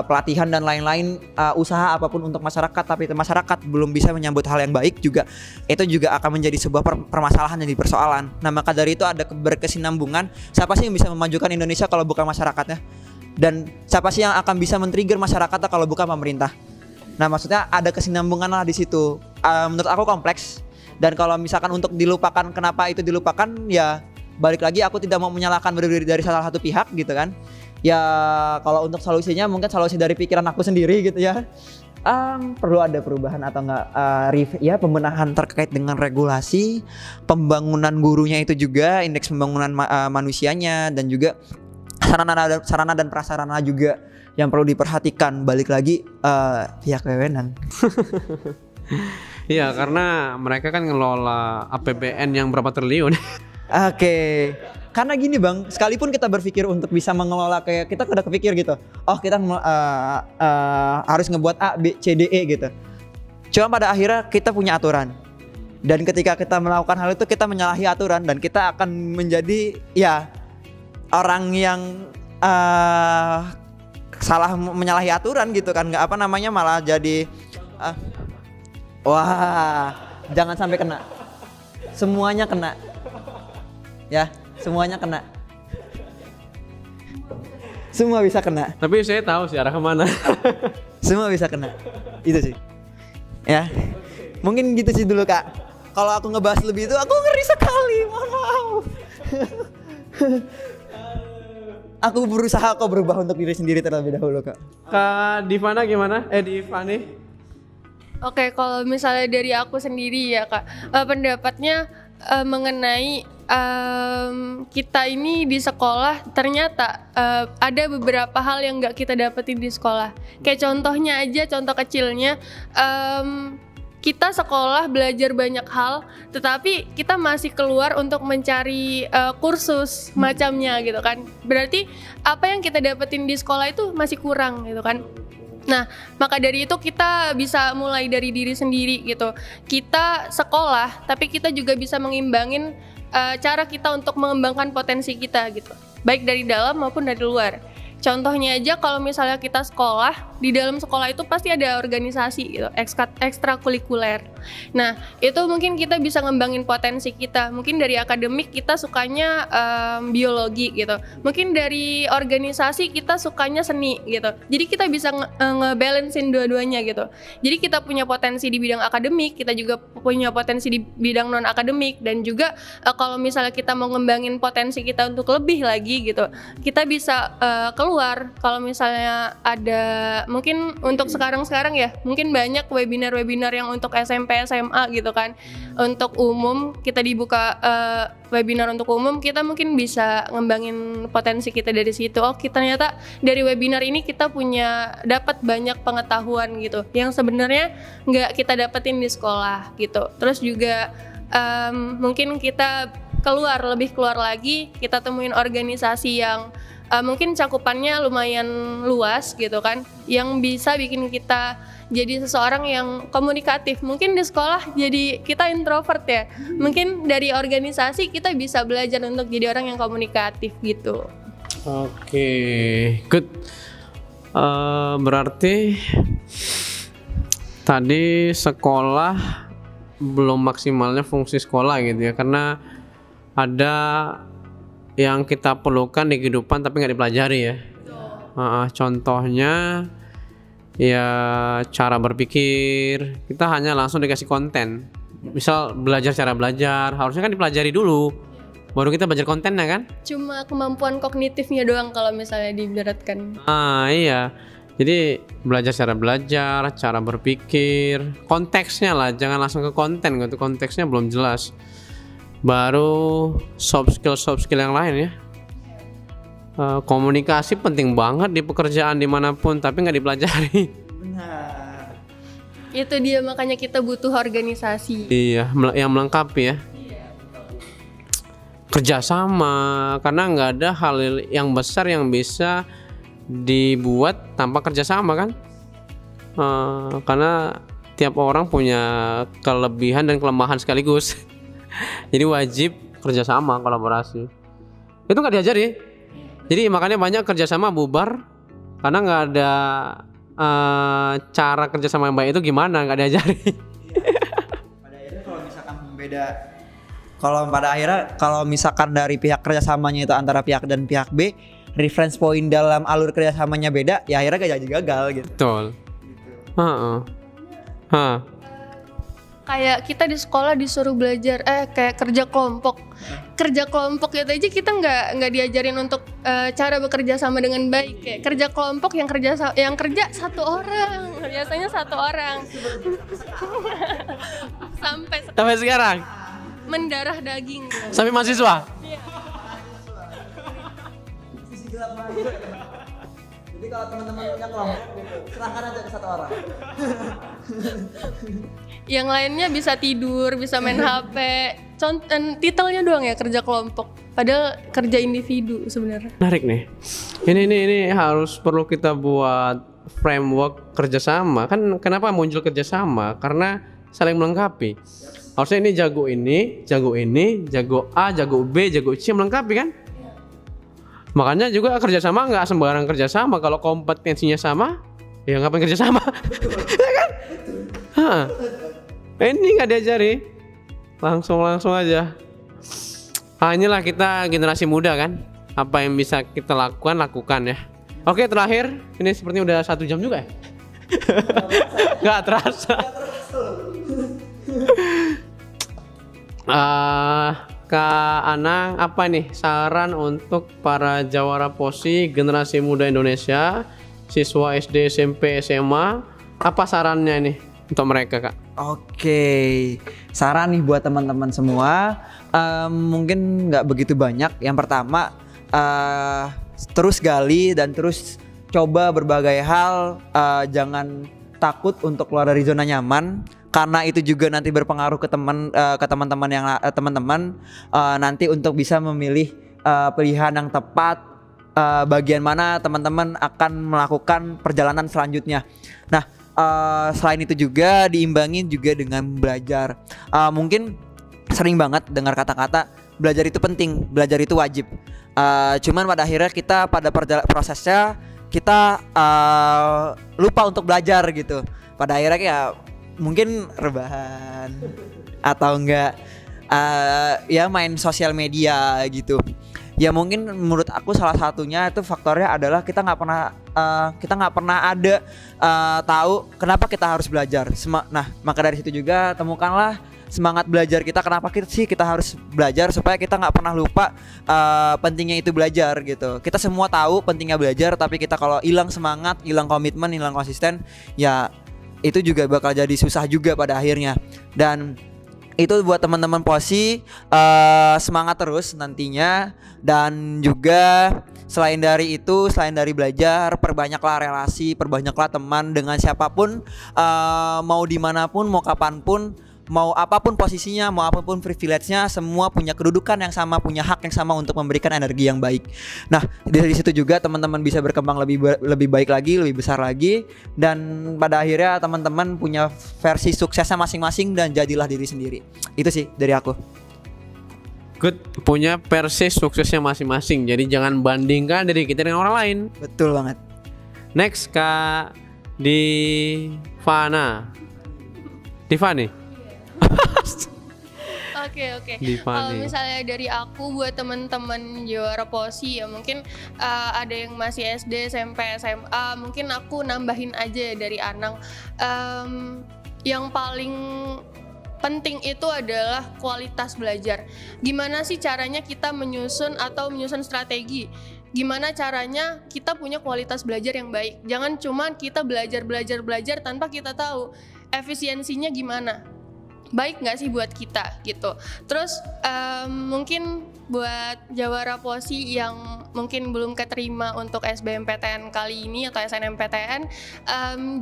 pelatihan dan lain-lain, usaha apapun untuk masyarakat, tapi masyarakat belum bisa menyambut hal yang baik juga, itu juga akan menjadi sebuah permasalahan dan persoalan. Nah, maka dari itu ada berkesinambungan. Siapa sih yang bisa memajukan Indonesia kalau bukan masyarakatnya? Dan siapa sih yang akan bisa men-trigger masyarakatnya kalau bukan pemerintah? Nah, maksudnya ada kesinambungan lah di situ. Menurut aku kompleks. Dan kalau misalkan untuk dilupakan, kenapa itu dilupakan? Ya balik lagi, aku tidak mau menyalahkan dari salah satu pihak gitu kan. Ya kalau untuk solusinya mungkin solusi dari pikiran aku sendiri gitu ya. Perlu ada perubahan atau enggak pembenahan terkait dengan regulasi, pembangunan gurunya itu juga, indeks pembangunan manusianya, dan juga sarana dan prasarana juga yang perlu diperhatikan. Balik lagi pihak wewenang. Iya, karena mereka kan ngelola APBN yang berapa triliun. Oke. Karena gini Bang, sekalipun kita berpikir untuk bisa mengelola, kayak kita udah kepikir gitu, oh kita harus ngebuat A, B, C, D, E gitu. Cuma pada akhirnya kita punya aturan. Dan ketika kita melakukan hal itu, kita menyalahi aturan dan kita akan menjadi ya orang yang salah menyalahi aturan gitu kan, nggak malah jadi wah, jangan sampai kena. Semuanya kena. Ya, semuanya kena. Semua bisa kena. Tapi saya tahu sih arah kemana. Semua bisa kena. Itu sih. Ya. Mungkin gitu sih dulu Kak. Kalau aku ngebahas lebih itu aku ngeri sekali. Mohon maaf. Aku berusaha kok berubah untuk diri sendiri terlebih dahulu Kak. Kak Divana gimana? Divani? Oke, kalau misalnya dari aku sendiri ya Kak, pendapatnya mengenai kita ini di sekolah ternyata ada beberapa hal yang nggak kita dapetin di sekolah. Kayak contohnya aja, contoh kecilnya, kita sekolah belajar banyak hal, tetapi kita masih keluar untuk mencari kursus macamnya gitu kan. Berarti apa yang kita dapetin di sekolah itu masih kurang gitu kan. Nah, maka dari itu kita bisa mulai dari diri sendiri gitu. Kita sekolah, tapi kita juga bisa mengimbangin cara kita untuk mengembangkan potensi kita gitu. Baik dari dalam maupun dari luar. Contohnya aja kalau misalnya kita sekolah, di dalam sekolah itu pasti ada organisasi gitu, ekstrakurikuler. Nah, itu mungkin kita bisa ngembangin potensi kita. Mungkin dari akademik kita sukanya biologi gitu. Mungkin dari organisasi kita sukanya seni gitu. Jadi kita bisa ngebalancein dua-duanya gitu. Jadi kita punya potensi di bidang akademik, kita juga punya potensi di bidang non akademik, dan juga kalau misalnya kita mau ngembangin potensi kita untuk lebih lagi gitu, kita bisa keluar. Kalau misalnya ada, mungkin untuk sekarang ya, mungkin banyak webinar yang untuk SMP, SMA gitu kan. Untuk umum, kita dibuka webinar untuk umum, kita mungkin bisa ngembangin potensi kita dari situ. Oh, kita ternyata dari webinar ini kita dapat banyak pengetahuan gitu, yang sebenarnya nggak kita dapetin di sekolah gitu. Terus juga mungkin kita lebih keluar lagi, kita temuin organisasi yang mungkin cakupannya lumayan luas gitu kan, yang bisa bikin kita jadi seseorang yang komunikatif. Mungkin di sekolah jadi kita introvert ya, mungkin dari organisasi kita bisa belajar untuk jadi orang yang komunikatif gitu. Oke, good. Berarti tadi sekolah belum maksimalnya fungsi sekolah gitu ya, karena ada yang kita perlukan di kehidupan tapi nggak dipelajari ya. Contohnya ya cara berpikir, kita hanya langsung dikasih konten. Misal belajar cara belajar, harusnya kan dipelajari dulu, baru kita belajar kontennya kan. Cuma kemampuan kognitifnya doang kalau misalnya diberatkan. Iya. Jadi belajar cara berpikir, konteksnya lah, jangan langsung ke konten gitu, konteksnya belum jelas. Baru soft skill yang lain ya. Komunikasi penting banget di pekerjaan dimanapun, tapi nggak dipelajari. Benar. Itu dia, makanya kita butuh organisasi. Iya, yang melengkapi ya. kerjasama, karena nggak ada hal yang besar yang bisa dibuat tanpa kerjasama kan. Karena tiap orang punya kelebihan dan kelemahan sekaligus. Jadi wajib kerjasama, kolaborasi. Itu nggak diajari. Jadi makanya banyak kerjasama bubar karena nggak ada cara kerjasama yang baik itu gimana, nggak diajari. Pada akhirnya kalau misalkan beda, kalau misalkan dari pihak kerjasamanya itu antara pihak dan pihak B, reference point dalam alur kerjasamanya beda, ya akhirnya gak jadi gagal gitu. Betul. Kayak kita di sekolah disuruh belajar kayak kerja kelompok. Kerja kelompok itu aja kita nggak diajarin untuk cara bekerja sama dengan baik. Kayak kerja kelompok yang kerja satu orang, biasanya satu orang. Sampai sekarang mendarah daging. sampai mahasiswa. Jadi kalau teman-teman punya kelompok, serahkan aja ke satu orang. Yang lainnya bisa tidur, bisa main HP. Titelnya doang ya kerja kelompok. Padahal kerja individu sebenarnya. Menarik nih. Ini harus perlu kita buat framework kerjasama. Kan kenapa muncul kerjasama? Karena saling melengkapi. Harusnya ini, jago A, jago B, jago C melengkapi kan? Makanya juga kerjasama nggak sembarang kerjasama. Kalau kompetensinya sama, ya ngapain kerjasama? Ya kan? Ini nggak diajari, langsung aja. Inilah kita generasi muda kan. Apa yang bisa kita lakukan ya. Oke, terakhir ini sepertinya udah 1 jam juga ya. Nggak terasa. Kak Anang, apa nih saran untuk para jawara POSI generasi muda Indonesia, siswa SD, SMP, SMA? Apa sarannya nih untuk mereka, Kak? Oke, saran nih buat teman-teman semua, mungkin nggak begitu banyak. Yang pertama, terus gali dan terus coba berbagai hal, jangan takut untuk keluar dari zona nyaman. Karena itu juga nanti berpengaruh ke teman-teman nanti untuk bisa memilih pilihan yang tepat, bagian mana teman-teman akan melakukan perjalanan selanjutnya. Nah, selain itu juga diimbangi juga dengan belajar. Mungkin sering banget dengar kata-kata belajar itu penting, belajar itu wajib. Cuman pada akhirnya kita pada prosesnya kita lupa untuk belajar gitu. Pada akhirnya ya mungkin rebahan atau enggak ya main sosial media gitu. Ya mungkin menurut aku salah satunya itu faktornya adalah kita nggak pernah ada tahu kenapa kita harus belajar. Nah, maka dari situ juga temukanlah semangat belajar kita. Kenapa kita harus belajar, supaya kita nggak pernah lupa pentingnya itu belajar gitu. Kita semua tahu pentingnya belajar, tapi kita kalau hilang semangat, hilang komitmen, hilang konsisten, ya itu juga bakal jadi susah juga pada akhirnya. Dan itu buat teman-teman POSI, semangat terus nantinya. Dan juga selain dari itu, selain dari belajar, perbanyaklah relasi, perbanyaklah teman dengan siapapun, mau dimanapun, mau kapanpun, mau apapun posisinya, mau apapun privilege-nya, semua punya kedudukan yang sama, punya hak yang sama untuk memberikan energi yang baik. Nah, dari situ juga teman-teman bisa berkembang lebih baik lagi, lebih besar lagi, dan pada akhirnya teman-teman punya versi suksesnya masing-masing dan jadilah diri sendiri. Itu sih dari aku. Good, punya versi suksesnya masing-masing. Jadi jangan bandingkan diri kita dengan orang lain. Betul banget. Next, Kak Divana. Oke. Kalau misalnya dari aku buat teman-teman jawara POSI ya mungkin ada yang masih SD, SMP, SMA, mungkin aku nambahin aja dari Anang. Yang paling penting itu adalah kualitas belajar. Gimana sih caranya kita menyusun strategi? Gimana caranya kita punya kualitas belajar yang baik? Jangan cuma kita belajar tanpa kita tahu efisiensinya gimana. Baik nggak sih buat kita gitu. Terus mungkin buat jawara POSI yang mungkin belum keterima untuk SBMPTN kali ini atau SNMPTN,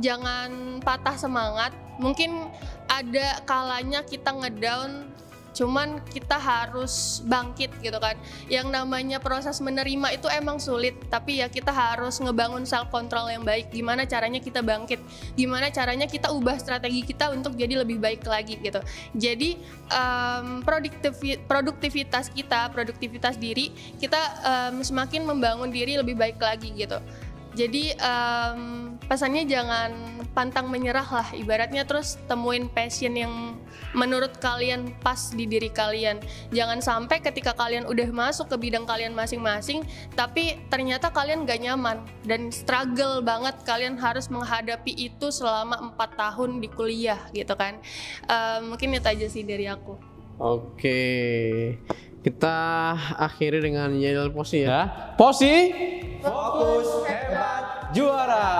jangan patah semangat. Mungkin ada kalanya kita ngedown cuman kita harus bangkit gitu kan. Yang namanya proses menerima itu emang sulit, tapi ya kita harus ngebangun self control yang baik. Gimana caranya kita bangkit, gimana caranya kita ubah strategi kita untuk jadi lebih baik lagi gitu. Jadi produktivitas diri kita semakin membangun diri lebih baik lagi gitu. Jadi pesannya jangan pantang menyerah lah ibaratnya, terus temuin passion yang menurut kalian pas di diri kalian. Jangan sampai ketika kalian udah masuk ke bidang kalian masing-masing tapi ternyata kalian gak nyaman dan struggle banget, kalian harus menghadapi itu selama 4 tahun di kuliah gitu kan. Mungkin itu aja sih dari aku. Oke, kita akhiri dengan yel Posi ya. Posi, Fokus hebat juara.